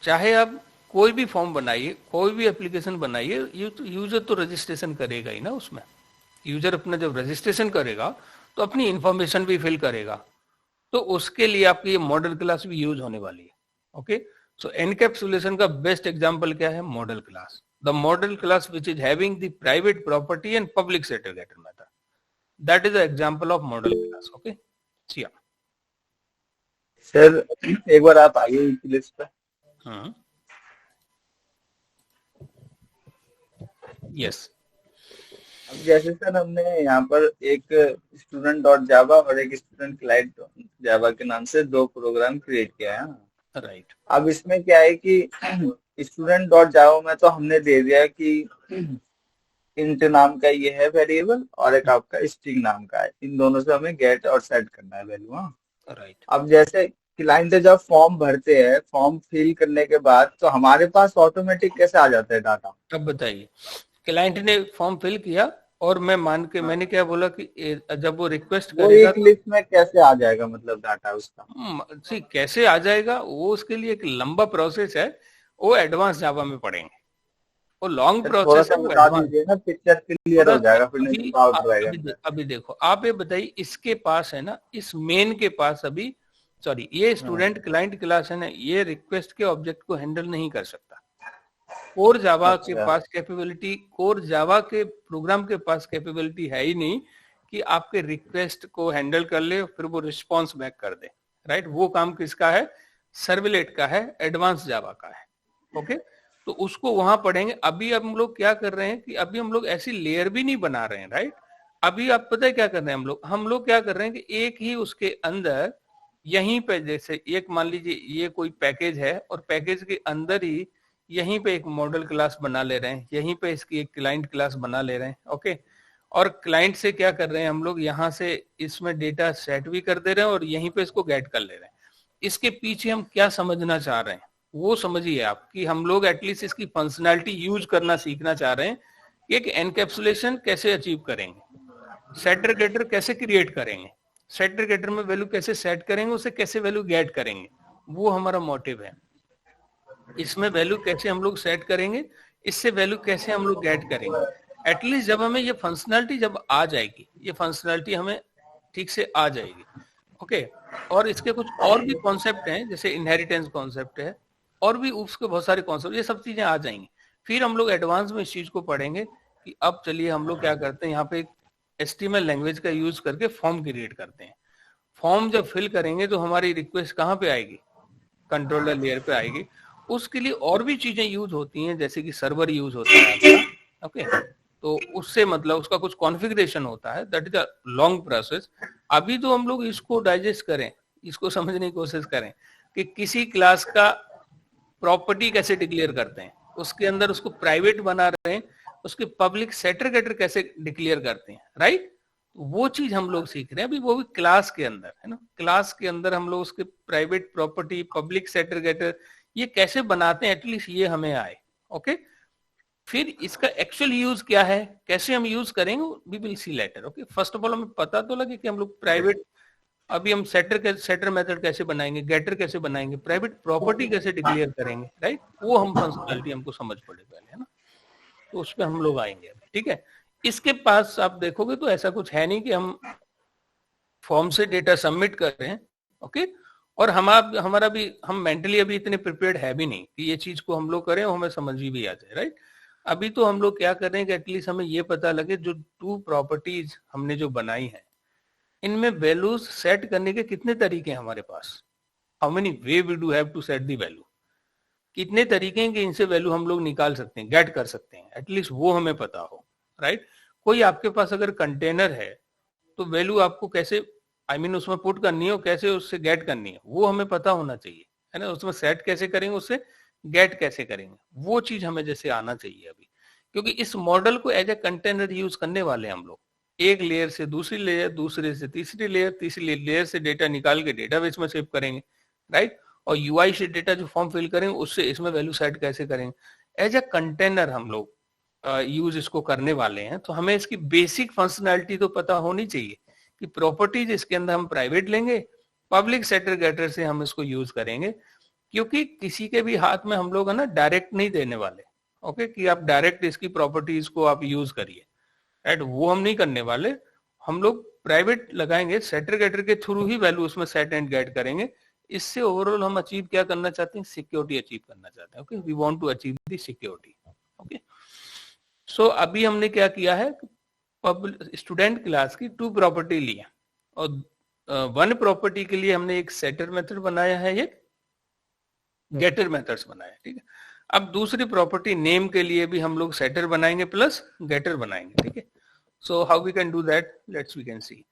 चाहे आप कोई भी फॉर्म बनाइए, कोई भी एप्लीकेशन बनाइए, यूजर तो रजिस्ट्रेशन करेगा ही ना उसमें। यूजर अपना जब रजिस्ट्रेशन करेगा तो अपनी इंफॉर्मेशन भी फिल करेगा, तो उसके लिए आपकी ये मॉडल क्लास भी यूज होने वाली है। ओके, सो एनकैप्सुलेशन का बेस्ट एग्जांपल क्या है, model class, the model class which is having the private property and public setter getter method, that is the example of model class. Okay, yeah. Sir एक बार आप आइए list पे। Yes, अब जैसे sir हमने यहाँ पर एक स्टूडेंट डॉट जावा और एक स्टूडेंट क्लाइंट जावा के नाम से दो प्रोग्राम क्रिएट किया है, राइट। अब इसमें क्या है कि स्टूडेंट डॉट जावा में तो हमने दे दिया कि इंट नाम का ये है वेरिएबल और एक आपका स्ट्रिंग नाम का है, इन दोनों से हमें गेट और सेट करना है वैल्यू। हाँ, राइट। अब जैसे क्लाइंट जब फॉर्म भरते हैं, फॉर्म फिल करने के बाद तो हमारे पास ऑटोमेटिक कैसे आ जाता है डाटा? अब बताइए, क्लाइंट ने फॉर्म फिल किया और मैंने क्या बोला कि जब वो रिक्वेस्ट वो करेगा एक लिस्ट में कैसे आ जाएगा, मतलब डाटा उसका? कैसे आ जाएगा वो उसके लिए एक लंबा प्रोसेस है, वो एडवांस जावा में पढ़ेंगे, वो लॉन्ग तो थोड़ा प्रोसेस सा है, वो बता एडवांस। दीजिए ना, पिक्चर क्लियर हो जाएगा, फिर नहीं तो डाउट रहेगा। अभी देखो, आप ये बताइए, इसके पास है ना, इस मेन के पास अभी, सॉरी, ये स्टूडेंट क्लाइंट क्लास है ना, ये रिक्वेस्ट के ऑब्जेक्ट को हैंडल नहीं कर सकता। कोर जावा के अच्छा। पास कैपेबिलिटी, कोर जावा के प्रोग्राम के पास कैपेबिलिटी है ही नहीं कि आपके रिक्वेस्ट को हैंडल कर ले फिर वो रिस्पॉन्स बैक कर दे, राइट? वो काम किसका है? सर्वलेट का है, एडवांस जावा का है। ओके, तो उसको वहां पढ़ेंगे। अभी हम लोग क्या कर रहे हैं कि अभी हम लोग ऐसी लेयर भी नहीं बना रहे हैं, राइट? अभी आप पता है क्या कर रहे हैं हम लोग क्या कर रहे हैं कि एक ही उसके अंदर यहीं पे, जैसे एक मान लीजिए ये कोई पैकेज है और पैकेज के अंदर ही यहीं पे एक मॉडल क्लास बना ले रहे हैं, यहीं पे इसकी एक क्लाइंट क्लास बना ले रहे हैं। ओके, और क्लाइंट से क्या कर रहे हैं हम लोग, यहाँ से इसमें डेटा सेट भी कर दे रहे हैं और यहीं पे इसको गेट कर ले रहे हैं। इसके पीछे हम क्या समझना चाह रहे हैं वो समझिए आप, कि हम लोग एटलीस्ट इसकी फंक्शनैलिटी यूज करना सीखना चाह रहे हैं कि एक एनकैप्सुलेशन कैसे अचीव करेंगे, सेटर गेटर कैसे क्रिएट करेंगे, सेटर गेटर में वैल्यू कैसे सेट करेंगे, उसे कैसे वैल्यू गेट करेंगे, वो हमारा मोटिव है। इसमें वैल्यू कैसे हम लोग सेट करेंगे, इससे वैल्यू कैसे हम लोग गेट करेंगे। एटलीस्ट जब हमें ये फंक्शनैलिटी जब आ जाएगी, ये फंक्शनैलिटी हमें ठीक से आ जाएगी। ओके, और इसके कुछ और भी कॉन्सेप्ट हैं, जैसे इनहेरिटेंस कॉन्सेप्ट है, और भी उसके बहुत सारे कॉन्सेप्ट, ये सब चीजें आ जाएंगी। फिर हम लोग एडवांस में इस चीज को पढ़ेंगे कि अब चलिए हम लोग क्या करते हैं, यहाँ पे HTML लैंग्वेज का यूज करके फॉर्म क्रिएट करते हैं। फॉर्म जब फिल करेंगे तो हमारी रिक्वेस्ट कहाँ पे आएगी? कंट्रोलर लेयर पे आएगी। उसके लिए और भी चीजें यूज होती हैं, जैसे कि सर्वर यूज होता है आपका। ओके, तो उससे मतलब उसका कुछ कॉन्फ़िगरेशन होता है, that is a long process. अभी तो हम लोग इसको डाइजेस्ट करें, इसको समझने की कोशिश करें कि किसी क्लास का प्रॉपर्टी कैसे डिक्लेयर करते हैं, उसके अंदर उसको प्राइवेट बना रहे हैं, उसके पब्लिक सेटर गेटर कैसे डिक्लेयर करते हैं, राइट? वो चीज हम लोग सीख रहे हैं अभी, वो भी क्लास के अंदर है ना। क्लास के अंदर हम लोग उसके private property, public setter getter ये कैसे बनाते हैं, एटलीस्ट ये हमें आए। ओके, फिर इसका एक्चुअल यूज क्या है, कैसे हम यूज करेंगे, we will see later. Okay, first of all हमें पता तो लगे कि हम लोग प्राइवेट, अभी हम सेटर मेथड कैसे बनाएंगे, गेटर कैसे बनाएंगे, प्राइवेट प्रॉपर्टी कैसे डिक्लेयर करेंगे, राइट? वो हम फंक्शनैलिटी हमको समझ पड़े पहले, है ना। तो उस पर हम लोग आएंगे, ठीक है। इसके पास आप देखोगे तो ऐसा कुछ है नहीं कि हम फॉर्म से डेटा सबमिट कर रहे हैं। ओके, और हमारा भी, हम मेंटली अभी इतने प्रिपेयर्ड है भी नहीं कि ये चीज को हम लोग करें और हमें समझ भी आ जाए, राइट? अभी तो हम लोग क्या कर रहे हैं कि एटलीस्ट हमें ये पता लगे जो 2 प्रॉपर्टीज हमने जो बनाई है, इनमें वैल्यूज सेट करने के कितने तरीके हैं हमारे पास, how many way we do have to set the value, कितने तरीके हैं कि इनसे वैल्यू हम लोग निकाल सकते हैं, गेट कर सकते हैं, एटलीस्ट वो हमें पता हो, राइट? कोई आपके पास अगर कंटेनर है तो वैल्यू आपको कैसे, आई मीन उसमें पुट करनी है और कैसे उससे गेट करनी है, वो हमें पता होना चाहिए, है ना। उसमें सेट कैसे करेंगे, उससे गेट कैसे करेंगे, वो चीज हमें जैसे आना चाहिए अभी, क्योंकि इस मॉडल को एज ए कंटेनर यूज करने वाले हम लोग, एक लेयर से दूसरी लेयर, दूसरे से तीसरी लेयर, तीसरी लेयर से डेटा निकाल के डेटाबेस में सेव करेंगे, राइट? और यूआई से डेटा जो फॉर्म फिल करेंगे उससे इसमें वैल्यू सेट कैसे करेंगे, एज ए कंटेनर हम लोग यूज इसको करने वाले हैं। तो हमें इसकी बेसिक फंक्शनैलिटी तो पता होनी चाहिए कि प्रॉपर्टीज इसके अंदर हम प्राइवेट लेंगे, पब्लिक सेटर गेटर से हम इसको यूज करेंगे, क्योंकि किसी के भी हाथ में हम लोग है ना डायरेक्ट नहीं देने वाले। ओके, कि आप डायरेक्ट इसकी प्रॉपर्टीज को आप यूज करिए, राइट? वो हम नहीं करने वाले, हम लोग प्राइवेट लगाएंगे, सेटर गेटर के थ्रू ही वैल्यू उसमें सेट एंड गेट करेंगे। इससे ओवरऑल हम अचीव क्या करना चाहते हैं, सिक्योरिटी अचीव करना चाहते हैं। Okay, we want to achieve the security. Okay, so अभी हमने क्या किया है, स्टूडेंट क्लास की 2 प्रॉपर्टी ली है और 1 प्रॉपर्टी के लिए हमने एक सेटर मेथड बनाया है, एक गेटर मेथड्स बनाया, ठीक है। अब दूसरी प्रॉपर्टी नेम के लिए भी हम लोग सेटर बनाएंगे प्लस गेटर बनाएंगे, ठीक है। So how we can do that, let's we can see.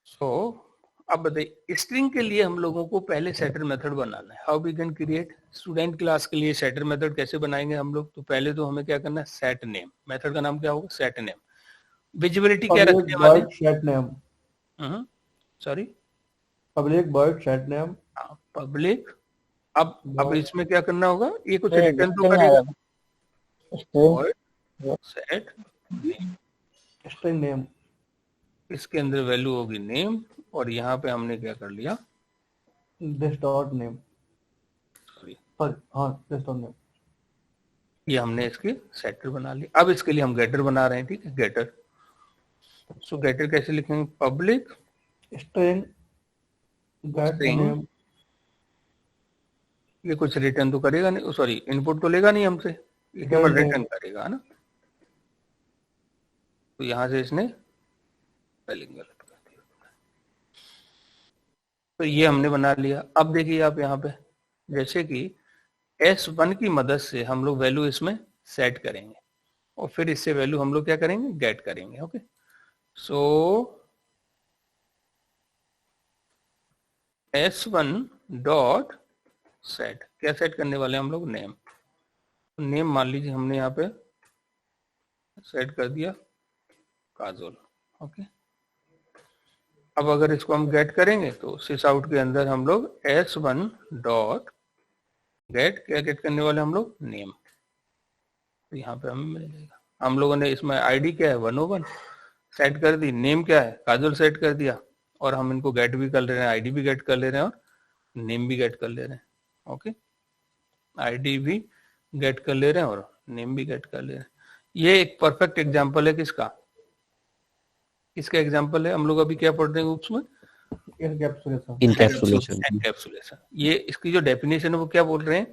So अब बताइए, स्ट्रिंग के लिए हम लोगों को पहले सेटर मेथड बनाना है। How we can create, student class के लिए सेटर मेथड कैसे बनाएंगे हम लोग, तो पहले तो हमें क्या करना है, सेट नेम, मेथड का नाम क्या होगा, सेट नेम। विजिबिलिटी क्या रखने वाले, set name, sorry public word set name, public. अब इसमें क्या करना होगा, ये कुछ स्ट्रिंग रिटर्न तो स्ट्रिंग करेगा, आएगा, स्ट्रिंग और सेट स्ट्रिंग नेम, इसके अंदर वैल्यू होगी नेम, और यहाँ पे हमने क्या कर लिया, this dot name, sorry sorry हाँ दिस डॉट नेम। ये हमने इसके सेटर बना लिया। अब इसके लिए हम गेटर बना रहे हैं, ठीक है, गेटर। सो गेटर कैसे लिखेंगे, public string gate string, name, ये कुछ रिटर्न तो करेगा नहीं, सॉरी इनपुट तो लेगा नहीं हमसे, ये केवल Get name. रिटर्न करेगा, है ना। तो यहां से इसने स्पेलिंग गलत कर दिया, तो ये हमने बना लिया। अब देखिए आप यहाँ पे, जैसे कि S1 की मदद से हम लोग वैल्यू इसमें सेट करेंगे, और फिर इससे वैल्यू हम लोग क्या करेंगे, गेट करेंगे। ओके, सो S1 डॉट सेट, क्या सेट करने वाले हैं हम लोग, नेम। नेम मान लीजिए हमने यहाँ पे सेट कर दिया काजोल। ओके, अब अगर इसको हम गेट करेंगे तो सिस आउट के अंदर हम लोग S1 डॉट गेट, क्या गेट करने वाले हम लोग, नेम। तो यहाँ पे हमें मिल जाएगा, हम लोगों ने इसमें आईडी क्या है 101 सेट कर दी, नेम क्या है काजोल सेट कर दिया, और हम इनको गेट भी कर ले रहे हैं, आईडी भी गेट कर ले रहे हैं और नेम भी गेट कर ले रहे हैं। ओके, आईडी भी गेट कर ले रहे हैं और नेम भी गेट कर ले रहे हैं। ये एक परफेक्ट एग्जांपल है किसका, किसका एग्जांपल है, हम लोग अभी क्या पढ़ रहे हैं उसमें, इनकैप्सुलेशन। एनकैप्सुलेशन। ये इसकी जो डेफिनेशन है वो क्या बोल रहे हैं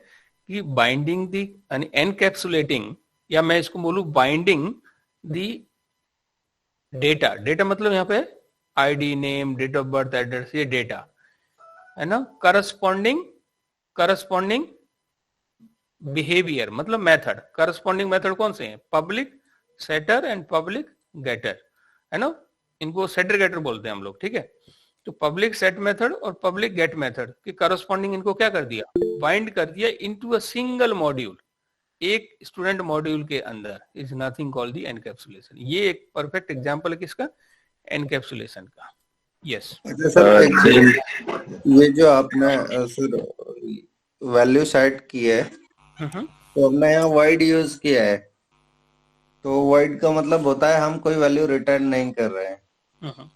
कि बाइंडिंग दी यानी एनकैप्सुलेटिंग, या मैं इसको बोलूं बाइंडिंग दी डेटा, डेटा मतलब यहाँ पे ID, name, date of birth, address, ये डेटा है ना, करस्पॉन्डिंग बिहेवियर मतलब मेथड। करस्पॉन्डिंग मेथड कौन से हैं, public setter and public getter, है ना, इनको सेटर गेटर बोलते हैं हम लोग, ठीक है। तो पब्लिक सेट मेथड और पब्लिक गेट मेथड के करस्पॉन्डिंग इनको क्या कर दिया, बाइंड कर दिया इनटू अ सिंगल मॉड्यूल, एक स्टूडेंट मॉड्यूल के अंदर, is nothing called the encapsulation. ये एक परफेक्ट एग्जांपल है किसका, एनकैप्सुलेशन का। यस सर एक्चुअली ये जो आपने सर वैल्यू सेट की है, तो हमने यहाँ वाइड यूज किया है, तो वाइड का मतलब होता है हम कोई वैल्यू रिटर्न नहीं कर रहे हैं,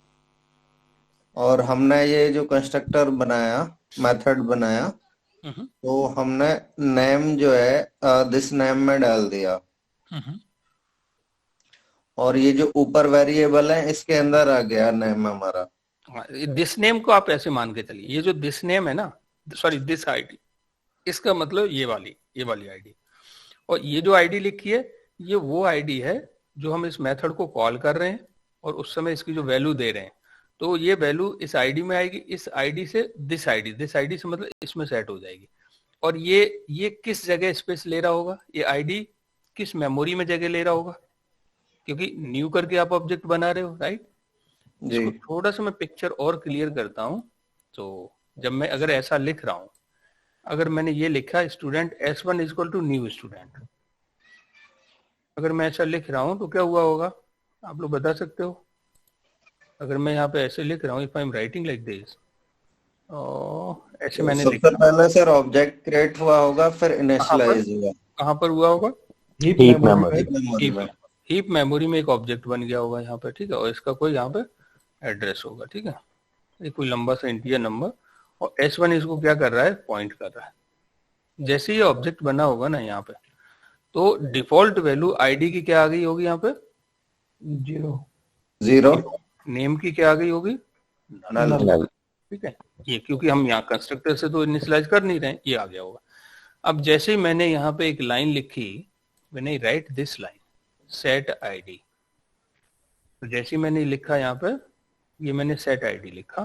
और हमने ये जो कंस्ट्रक्टर बनाया, मेथड बनाया, तो हमने नेम जो है दिस नेम में डाल दिया, और ये जो ऊपर वेरिएबल है इसके अंदर आ गया नेम हमारा। दिस नेम को आप ऐसे मान के चलिए, ये जो दिस नेम है ना, सॉरी दिस आईडी, इसका मतलब ये वाली आईडी, और ये जो आईडी लिखी है ये वो आईडी है जो हम इस मेथड को कॉल कर रहे हैं और उस समय इसकी जो वैल्यू दे रहे हैं, तो ये वैल्यू इस आईडी में आएगी, इस आईडी से दिस आईडी से मतलब इसमें सेट हो जाएगी। और ये किस जगह स्पेस ले रहा होगा, ये आईडी किस मेमोरी में जगह ले रहा होगा, क्योंकि न्यू करके आप ऑब्जेक्ट बना रहे हो, राइट। इसको थोड़ा सा मैं पिक्चर और क्लियर करता हूं। तो जब मैं अगर ऐसा लिख रहा हूं, अगर मैंने ये लिखा student S1 equal to new student, अगर मैं ऐसा लिख रहा हूं तो क्या हुआ होगा, आप लोग बता सकते हो। अगर मैं यहाँ पे ऐसे लिख रहा हूँ, if I am writing like this, ऐसे मैंने सबसे पहले सर ऑब्जेक्ट क्रिएट हुआ होगा, फिर इनिशियलाइज हुआ, कहाँ पर हुआ होगा, हीप मेमोरी में एक ऑब्जेक्ट बन गया होगा यहाँ पे, ठीक है, और इसका कोई यहाँ पे एड्रेस होगा, ठीक है, ये कोई लंबा सा इंटीजर नंबर, और S1 इसको क्या कर रहा है, पॉइंट कर रहा है। जैसे ये ऑब्जेक्ट बना होगा ना यहाँ पे, तो डिफॉल्ट वैल्यू आईडी की क्या आ गई होगी यहाँ पे, 0, नेम की क्या आ गई होगी, नल, ठीक है। ये क्योंकि हम यहाँ कंस्ट्रक्टर से तो इनिशियलाइज कर नहीं रहे, ये आ गया होगा। अब जैसे ही मैंने यहाँ पे एक लाइन लिखी, when I right this line set ID, तो जैसे ही मैंने लिखा यहाँ पे, ये मैंने सेट आईडी लिखा,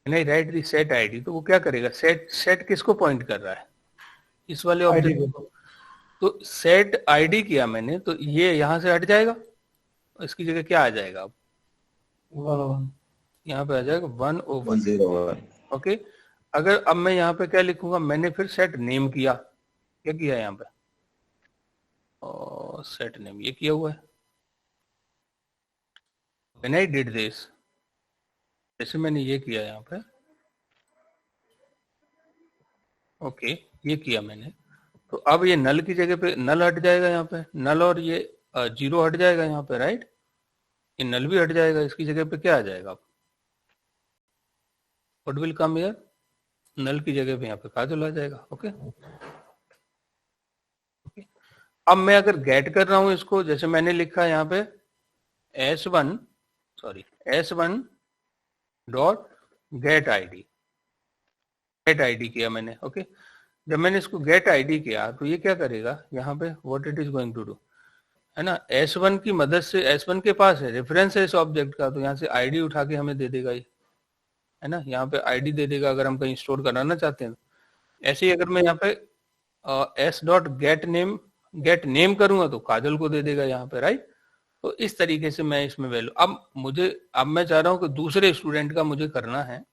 when I right the set ID, तो वो क्या करेगा, सेट किसको पॉइंट कर रहा है, इस वाले ऑब्जेक्ट को। तो सेट आईडी किया मैंने, तो ये यहां से हट जाएगा, इसकी जगह क्या आ जाएगा, अब यहाँ पे आ जाएगा 101। ओके, अगर अब मैं यहाँ पे क्या लिखूंगा, मैंने फिर सेट नेम किया, क्या किया यहाँ पे, और सेट नेम ये किया हुआ है। When I did this, जैसे मैंने ये किया यहाँ पे, ओके, ये किया मैंने। तो अब ये नल की जगह पे नल हट जाएगा यहाँ पे, नल और ये जीरो हट जाएगा यहाँ पे, राइट। ये नल भी हट जाएगा, इसकी जगह पे क्या आ जाएगा? What will come here? Null की जगह पे यहाँ पे काजल आ जाएगा। ओके, अब मैं अगर गेट कर रहा हूं इसको, जैसे मैंने लिखा यहाँ पे S1 डॉट गेट आईडी किया मैंने। ओके, जब मैंने इसको गेट आईडी किया तो ये क्या करेगा यहाँ पे, what it is going to do, है ना, S1 की मदद से, S1 के पास है रेफरेंस है इस ऑब्जेक्ट का, तो यहाँ से आईडी उठा के हमें दे देगा ये, है ना, यहाँ पे आईडी दे देगा अगर हम कहीं स्टोर कराना चाहते हैं। ऐसे ही अगर मैं यहाँ पे S डॉट गेट नेम करूंगा तो काजल को दे देगा यहाँ पे, राइट। तो इस तरीके से मैं इसमें वैल्यू, अब मैं चाह रहा हूँ कि दूसरे स्टूडेंट का मुझे करना है,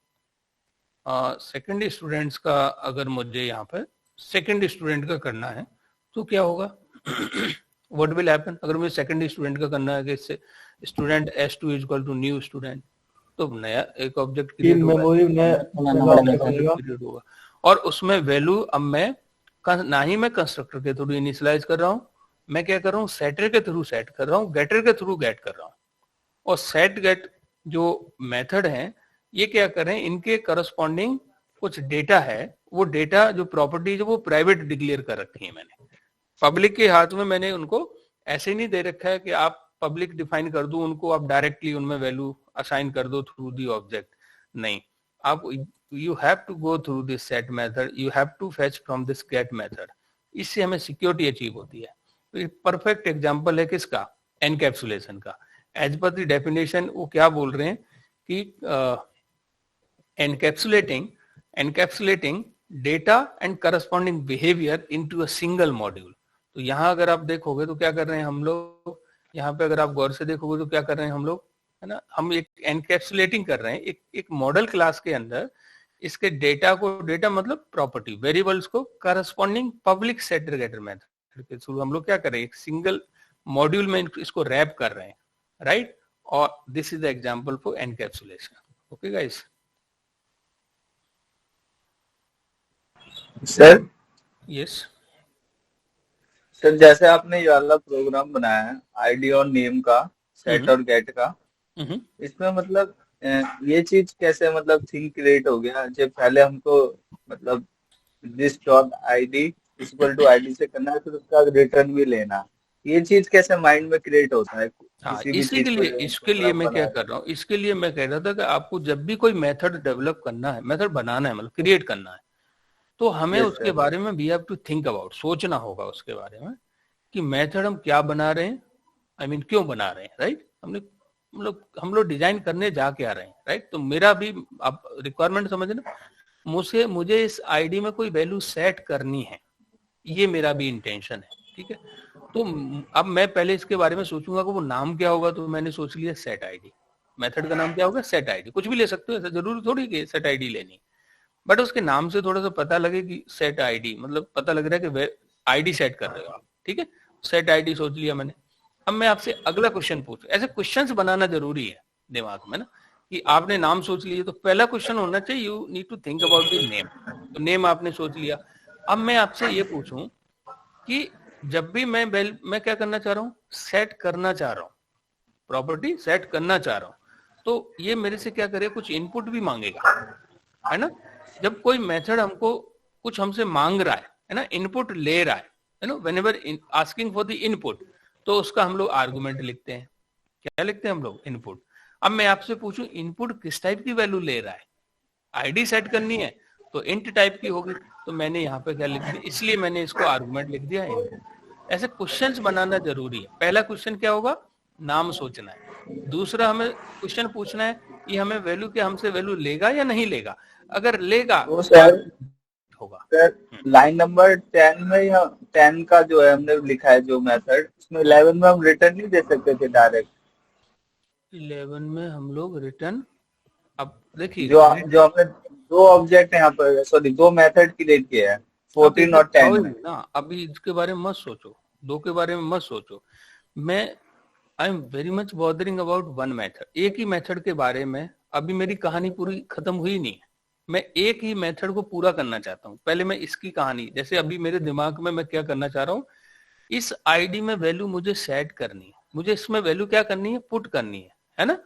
सेकंड स्टूडेंट्स का, अगर मुझे यहाँ पे सेकंड स्टूडेंट का करना है तो क्या होगा? What will happen? अगर मुझे सेकंड स्टूडेंट का करना है कि student S2 is equal to new student, तो नया एक ऑब्जेक्ट क्रिएट होगा और उसमें वैल्यू अब मैं ना ही मैं कंस्ट्रक्टर के थ्रू इनिशियलाइज कर रहा हूँ, मैं क्या कर रहा हूँ, सेटर के थ्रू सेट कर रहा हूँ, गेटर के थ्रू गेट कर रहा हूँ। और सेट गेट जो मेथड है ये क्या कर रहे हैं, इनके करस्पॉन्डिंग कुछ डेटा है, वो डेटा जो प्रॉपर्टीज वो प्राइवेट डिक्लेयर कर रखी है मैंने, पब्लिक के हाथ में मैंने उनको ऐसे नहीं दे रखा है कि आप पब्लिक डिफाइन कर दो उनको, आप डायरेक्टली उनमें वैल्यू असाइन कर दो थ्रू दी ऑब्जेक्ट, नहीं, आप you have to go through this set method, you have to fetch from this get method, इससे हमें सिक्योरिटी अचीव होती है। तो ये परफेक्ट एग्जांपल है किसका, एनकैप्सुलेशन का। एज पर द डेफिनेशन वो क्या बोल रहे हैं कि encapsulating data and corresponding behaviour into a single module. तो यहाँ अगर आप देखोगे तो क्या कर रहे हैं हम लोग, यहाँ पे अगर आप गौर से देखोगे तो क्या कर रहे हैं हम लोग, है ना, हम एक एनकैप्सुलेटिंग कर रहे हैं एक मॉडल क्लास के अंदर इसके डेटा को, डेटा मतलब प्रॉपर्टी वेरिएबल्स को corresponding public setter getter method के थ्रू हम लोग क्या कर रहे हैं, एक सिंगल मॉड्यूल में इसको रैप कर रहे हैं, राइट। और this is the example for encapsulation. Okay guys. Sir yes sir, जैसे आपने ये वाला प्रोग्राम बनाया है आईडी और नेम का, सेट और गेट का, इसमें मतलब ये चीज कैसे मतलब थिंक क्रिएट हो गया, जब पहले हमको मतलब this dot ID equal to ID से करना है, फिर उसका रिटर्न भी लेना, ये चीज कैसे माइंड में क्रिएट होता है? इसके लिए मैं क्या कर रहा हूँ, इसके लिए मैं कह रहा था कि आपको जब भी कोई मेथड डेवलप करना है, मेथड बनाना है, मतलब क्रिएट करना है, तो हमें उसके बारे में we have to think about, सोचना होगा उसके बारे में कि मेथड हम क्या बना रहे हैं, आई मीन क्यों बना रहे हैं, राइट। हम लोग डिजाइन करने जा के आ रहे हैं, राइट। तो मेरा भी आप रिक्वायरमेंट समझना, मुझे इस आईडी में कोई वैल्यू सेट करनी है, ये मेरा भी इंटेंशन है, ठीक है। तो अब मैं पहले इसके बारे में सोचूंगा कि वो नाम क्या होगा, तो मैंने सोच लिया सेट आईडी, मेथड का नाम क्या होगा, सेट आईडी। कुछ भी ले सकते हो, ऐसा जरूरी थोड़ी कि सेट आईडी लेनी, बट उसके नाम से थोड़ा सा पता लगे कि सेट आईडी, मतलब पता लग रहा है कि आईडी सेट कर रहे हो आप, ठीक है। सेट आईडी सोच लिया मैंने। अब मैं आपसे अगला क्वेश्चन पूछूं, ऐसे क्वेश्चंस बनाना जरूरी है दिमाग में ना, कि आपने नाम सोच लिया तो पहला क्वेश्चन होना चाहिए, you need to think about the name. तो नेम आपने सोच लिया। अब मैं आपसे ये पूछूं कि जब भी मैं क्या करना चाह रहा हूँ, सेट करना चाह रहा हूँ, प्रॉपर्टी सेट करना चाह रहा हूँ, तो ये मेरे से क्या करे, कुछ इनपुट भी मांगेगा, है ना। जब कोई मेथड हमको कुछ हमसे मांग रहा है ना, इनपुट ले रहा है ना, whenever asking for the input, तो उसका हम लोग आर्गुमेंट लिखते हैं। क्या लिखते हैं हम लोग, इनपुट। अब मैं आपसे पूछूं इनपुट किस टाइप की वैल्यू ले रहा है, आईडी सेट करनी है तो इंट टाइप की होगी, तो मैंने यहाँ पे क्या लिख दिया, इसलिए मैंने इसको आर्गुमेंट लिख दिया इनपुट। ऐसे क्वेश्चंस बनाना जरूरी है। पहला क्वेश्चन क्या होगा, नाम सोचना है। दूसरा हमें क्वेश्चन पूछना है कि हमें वैल्यू क्या हमसे वैल्यू लेगा या नहीं लेगा, अगर लेगा तो सर होगा। लाइन नंबर 10 में या 10 का जो है हमने लिखा है जो मेथड, उसमें 11 में हम रिटर्न नहीं दे सकते थे डायरेक्ट। 11 में हम लोग रिटर्न, अब देखिए जो हमने दो ऑब्जेक्ट यहाँ पर, सॉरी दो मेथड क्रिएट किए हैं 14 और 10 में ना, अभी इसके बारे में मत सोचो, दो के बारे में मत सोचो। मैं I am very much bothering about one method, एक ही मेथड के बारे में। अभी मेरी कहानी पूरी खत्म हुई नहीं है, मैं एक ही मेथड को पूरा करना चाहता हूं। पहले मैं इसकी कहानी, जैसे अभी मेरे दिमाग में मैं क्या करना चाह रहा हूं, इस आईडी में वैल्यू मुझे सेट करनी है, मुझे इसमें वैल्यू क्या करनी है, पुट करनी है ना,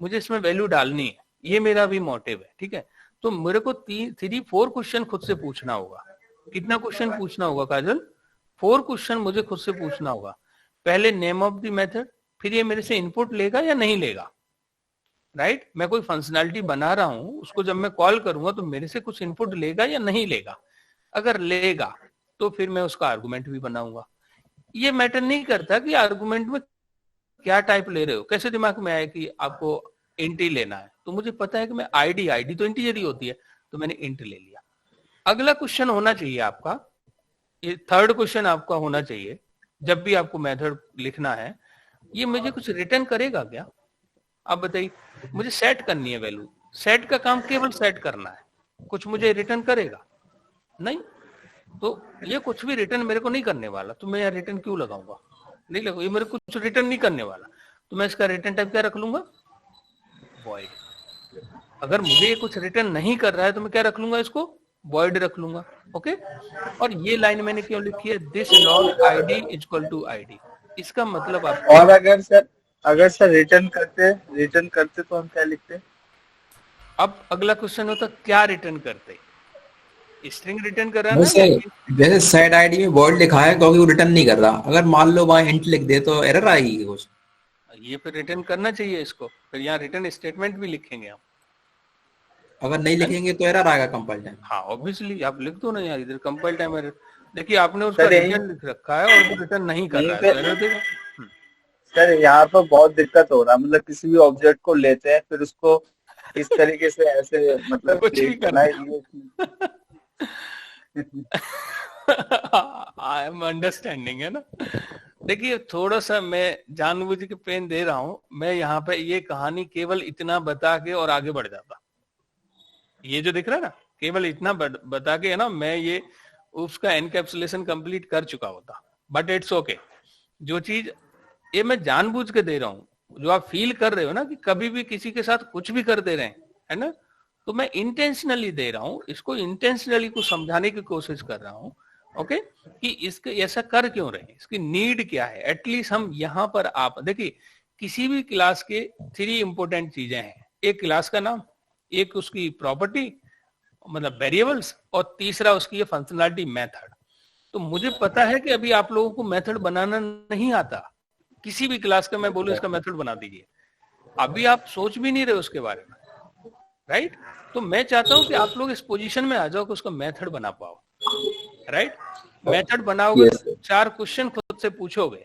मुझे इसमें वैल्यू डालनी है, ये मेरा भी मोटिव है, ठीक है। तो मेरे को 3-4 क्वेश्चन खुद से पूछना होगा। कितना क्वेश्चन पूछना होगा काजल? 4 क्वेश्चन मुझे खुद से पूछना होगा। पहले नेम ऑफ द मेथड, फिर ये मेरे से इनपुट लेगा या नहीं लेगा, राइट। मैं कोई फंक्शनैलिटी बना रहा हूं, उसको जब मैं कॉल करूंगा तो मेरे से कुछ इनपुट लेगा या नहीं लेगा। अगर लेगा तो फिर मैं उसका आर्गुमेंट भी बनाऊंगा। ये मैटर नहीं करता कि आर्गुमेंट में क्या टाइप ले रहे हो, कैसे दिमाग में आया कि आपको इंट ही लेना है, तो मुझे पता है कि मैं आईडी तो इंटीजर ही होती है, तो मैंने इंट ले लिया। अगला क्वेश्चन होना चाहिए आपका, ये थर्ड क्वेश्चन आपका होना चाहिए, जब भी आपको मेथड लिखना है, ये मुझे कुछ रिटर्न करेगा क्या? आप बताइए, मुझे सेट करनी है वैल्यू, सेट का काम केवल सेट करना है, कुछ मुझे रिटर्न करेगा नहीं। तो ये कुछ भी रिटर्न मेरे को नहीं करने वाला, तो मैं यहाँ रिटर्न क्यों लगाऊंगा, नहीं लगाऊंगा, ये मेरे को कुछ रिटर्न नहीं करने वाला, तो मैं इसका रिटर्न टाइप क्या रख लूंगा, वॉइड। अगर मुझे ये कुछ रिटर्न नहीं कर रहा है तो मैं क्या रख लूंगा, इसको वॉइड रख लूंगा, ओके। और ये लाइन मैंने क्यों लिखी है, this log ID equal to ID, इसका मतलब आप, और अगर सर रिटर्न करते तो हम क्या लिखते? अब अगला क्वेश्चन होता क्या रिटर्न करते, स्ट्रिंग रिटर्न कर रहा है ना, जैसे सेट आईडी में वॉइड लिखा है क्योंकि वो रिटर्न नहीं कर रहा, अगर मान लो वहां इंट लिख दे तो एरर आएगी कुछ, ये फिर रिटर्न करना चाहिए इसको, फिर यहाँ रिटर्न स्टेटमेंट भी लिखेंगे हम। अगर नहीं लिखेंगे तो एरर आएगा कंपाइल टाइम। हाँ ऑब्वियसली, आप लिख दो ना यार, इधर कंपाइल टाइम एरर, देखिए आपने उसका रिटर्न लिख रखा है और वो रिटर्न नहीं कर रहा है, तो एरर देगा। सर यहाँ पर बहुत दिक्कत हो रहा है, मतलब किसी भी ऑब्जेक्ट को लेते हैं, फिर उसको इस तरीके से ऐसे मतलब कुछ भी करना है। आई एम अंडरस्टैंडिंग, है ना। देखिए थोड़ा सा मैं जानबूझ के पेन दे रहा हूं, मैं यहाँ पे ये कहानी केवल इतना बता के और आगे बढ़ जाता, ये जो दिख रहा है ना, केवल इतना बता के है ना, मैं ये उसका एनकैप्सुलेशन कंप्लीट कर चुका होता। बट इट्स ओके, जो चीज ये मैं जानबूझ के दे रहा हूँ, जो आप फील कर रहे हो ना कि कभी भी किसी के साथ कुछ भी कर दे रहे हैं, है ना, तो मैं इंटेंशनली दे रहा हूँ इसको, इंटेंशनली को समझाने की कोशिश कर रहा हूँ, ओके, कि इसके ऐसा कर क्यों रहे हैं, इसकी नीड क्या है। एटलीस्ट हम यहाँ पर, आप देखिए किसी भी क्लास के 3 इंपॉर्टेंट चीजें हैं, एक क्लास का नाम, एक उसकी प्रॉपर्टी मतलब वेरिएबल्स, और तीसरा उसकी ये फंक्शनैलिटी मेथड। तो मुझे पता है कि अभी आप लोगों को मेथड बनाना नहीं आता, किसी भी क्लास का मैं बोलूं इसका मेथड बना दीजिए, अभी आप सोच भी नहीं रहे उसके बारे में, राइट। तो मैं चाहता हूं कि आप लोग इस पोजीशन में आ जाओ कि उसका मेथड बना पाओ, राइट। मेथड बनाओगे तो 4 क्वेश्चन खुद से पूछोगे,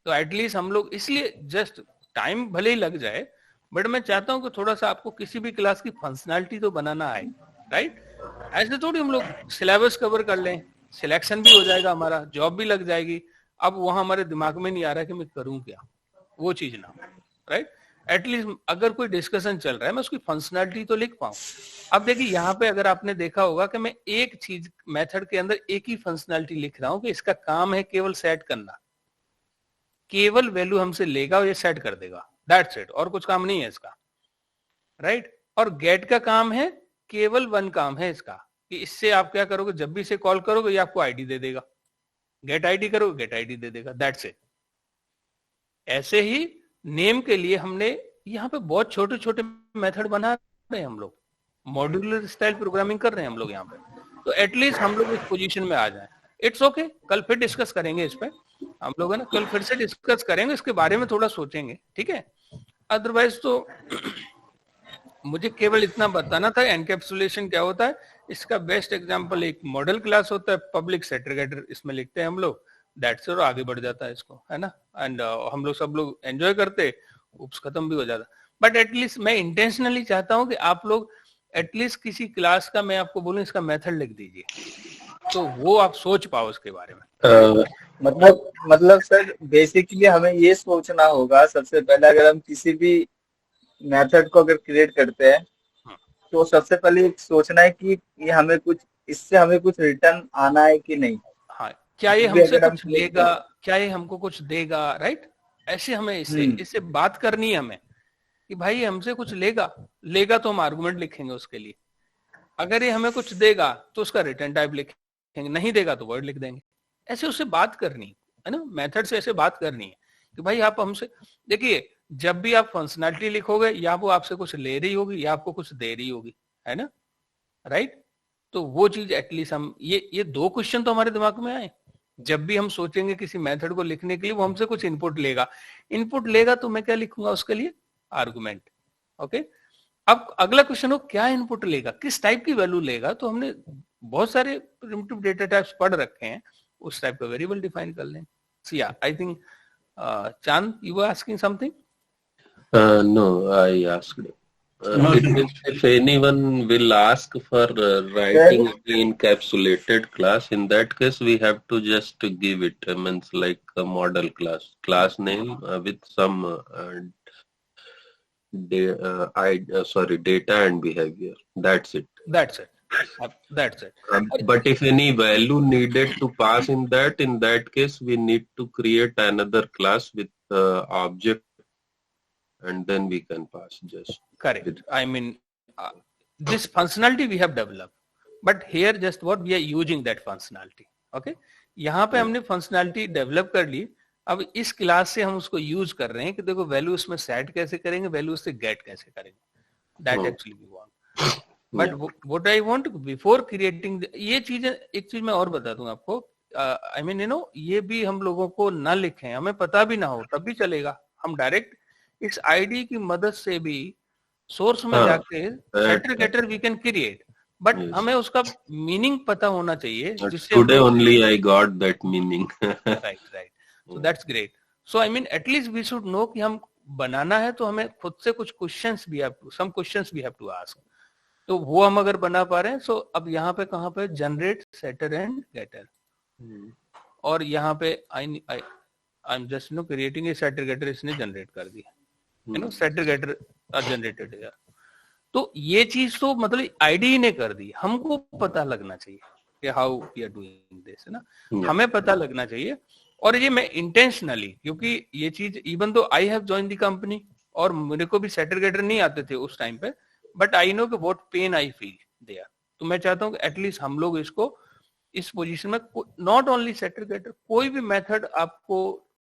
तो एटलीस्ट हम लोग, इसलिए जस्ट टाइम भले ही लग जाए, बट मैं चाहता हूं कि थोड़ा सा आपको किसी भी क्लास की फंक्शनैलिटी तो बनाना आए, राइट। ऐसे थोड़ी हम लोग सिलेबस कवर कर लें, सिलेक्शन भी हो जाएगा हमारा, जॉब भी लग जाएगी, अब वहां हमारे दिमाग में नहीं आ रहा कि मैं करूं क्या, वो चीज ना, राइट। एटलीस्ट अगर कोई डिस्कशन चल रहा है मैं उसकी फंक्शनैलिटी तो लिख पाऊं। अब देखिए यहाँ पे अगर आपने देखा होगा कि मैं एक चीज मेथड के अंदर एक ही फंक्शनैलिटी लिख रहा हूं कि इसका काम है केवल सेट करना, केवल वैल्यू हमसे लेगा और ये सेट कर देगा, दैट्स इट, और कुछ काम नहीं है इसका, राइट। और गेट का काम है, केवल 1 काम है इसका, कि इससे आप क्या करोगे, जब भी इसे कॉल करोगे ये आपको आईडी दे देगा, गेट आईडी करोगे गेट आईडी दे देगा, दैट्स इट। ऐसे ही नेम के लिए हमने यहाँ पे बहुत छोटे छोटे मेथड बना रहे हैं हम लोग, मॉड्यूलर स्टाइल प्रोग्रामिंग कर रहे हैं हम लोग यहाँ पे, तो एटलीस्ट हम लोग इस पोजीशन में आ जाए। इट्स ओके, कल फिर डिस्कस करेंगे इस पे हम लोग, है ना, कल फिर से डिस्कस करेंगे इसके बारे में, थोड़ा सोचेंगे, ठीक है। अदरवाइज तो मुझे केवल इतना बताना था एनकैप्सुलेशन क्या होता है। इसका बेस्ट एग्जांपल एक मॉडल क्लास होता है, पब्लिक सेग्रीगेटर, इसमें लिखते हैं हम लोग, दैट्स इट, और आगे बढ़ जाता है इसको, है ना, एंड हम लोग सब लोग एंजॉय करते, उप्स खत्म भी हो जाता। बट एटलीस्ट मैं इंटेंशनली चाहता हूं कि आप लोग एटलीस्ट किसी क्लास का, मैं आपको बोलूं इसका मेथड लिख दीजिए, तो वो आप सोच पाओ उसके बारे में। मतलब सर बेसिकली हमें ये सोचना होगा सबसे पहले, अगर हम किसी भी मेथड को अगर क्रिएट करते हैं तो सबसे पहले सोचना है कि ये हमें कुछ, इससे हमें कुछ रिटर्न आना है कि नहीं। हाँ, क्या ये हमसे कुछ लेगा, क्या ये हमको कुछ देगा, राइट। ऐसे हमें इससे बात करनी है हमें कि भाई हमसे कुछ लेगा तो हम आर्गुमेंट लिखेंगे उसके लिए। अगर ये हमें कुछ देगा तो उसका रिटर्न टाइप लिखेंगे, नहीं देगा तो वर्ड लिख देंगे। ऐसे उससे बात करनी है ना, मेथड से ऐसे बात करनी है कि भाई आप हमसे, देखिए जब भी आप फंक्शनैलिटी लिखोगे या वो आपसे कुछ ले रही होगी या आपको कुछ दे रही होगी, है ना, राइट। तो वो चीज एटलीस्ट हम ये 2 क्वेश्चन तो हमारे दिमाग में आए। जब भी हम सोचेंगे किसी मेथड को लिखने के लिए, वो हमसे कुछ इनपुट लेगा तो मैं क्या लिखूंगा उसके लिए, आर्गुमेंट। ओके, अब अगला क्वेश्चन हो क्या इनपुट लेगा, किस टाइप की वैल्यू लेगा। तो हमने बहुत सारे प्रिमिटिव डेटा टाइप्स पढ़ रखे हैं, उस टाइप का वेरिएबल डिफाइन कर लें। So yeah, I think Chand, you were asking something? No, I asked. If anyone will ask for writing the encapsulated class, in that case we have to just give it, means like a model class name with some data and behavior. That's it. That's it. But if any value needed to pass in that case we need to create another class with object, and then we can pass just. Correct. I mean, this functionality we have developed, but here just what we are using that functionality. Okay, यहाँ पे हमने functionality develop कर ली, अब इस class से हम उसको use कर रहे हैं कि देखो वैल्यू उसमें सेट कैसे करेंगे, वैल्यू उससे गेट कैसे करेंगे, that actually we want. But what I want before creating, ये चीजें, एक चीज मैं और बता दूं आपको, आई मीन ये भी हम लोगों को ना लिखें, हमें पता भी ना हो तब भी चलेगा, हम डायरेक्ट इस आईडी की मदद से भी सोर्स में जाके setter getter we can create, but हमें उसका मीनिंग पता होना चाहिए, जिससे today only I got that meaning. Right, so that's great. So I mean at least we should know कि हम बनाना है तो हमें खुद से कुछ questions we have to ask. तो वो हम अगर बना पा रहे हैं, so अब यहाँ पे कहाँ पे generate setter and getter, और यहाँ पे I'm just creating a setter getter, इसने generate कर दिया, setter getter are generated here. तो ये चीज तो मतलब आईडी ने कर दी, हमको पता लगना चाहिए कि how we are doing this, है ना, हमें पता लगना चाहिए। और ये मैं इंटेंशनली, क्योंकि ये चीज even though I have join the company और मेरे को भी सेटर गेटर नहीं आते थे उस टाइम पे, बट आई नो कि what pain I feel there, तो मैं चाहता हूँ कि एटलीस्ट हम लोग इसको इस पोजीशन में, नॉट ओनली सेटर गेटर, कोई भी मेथड आपको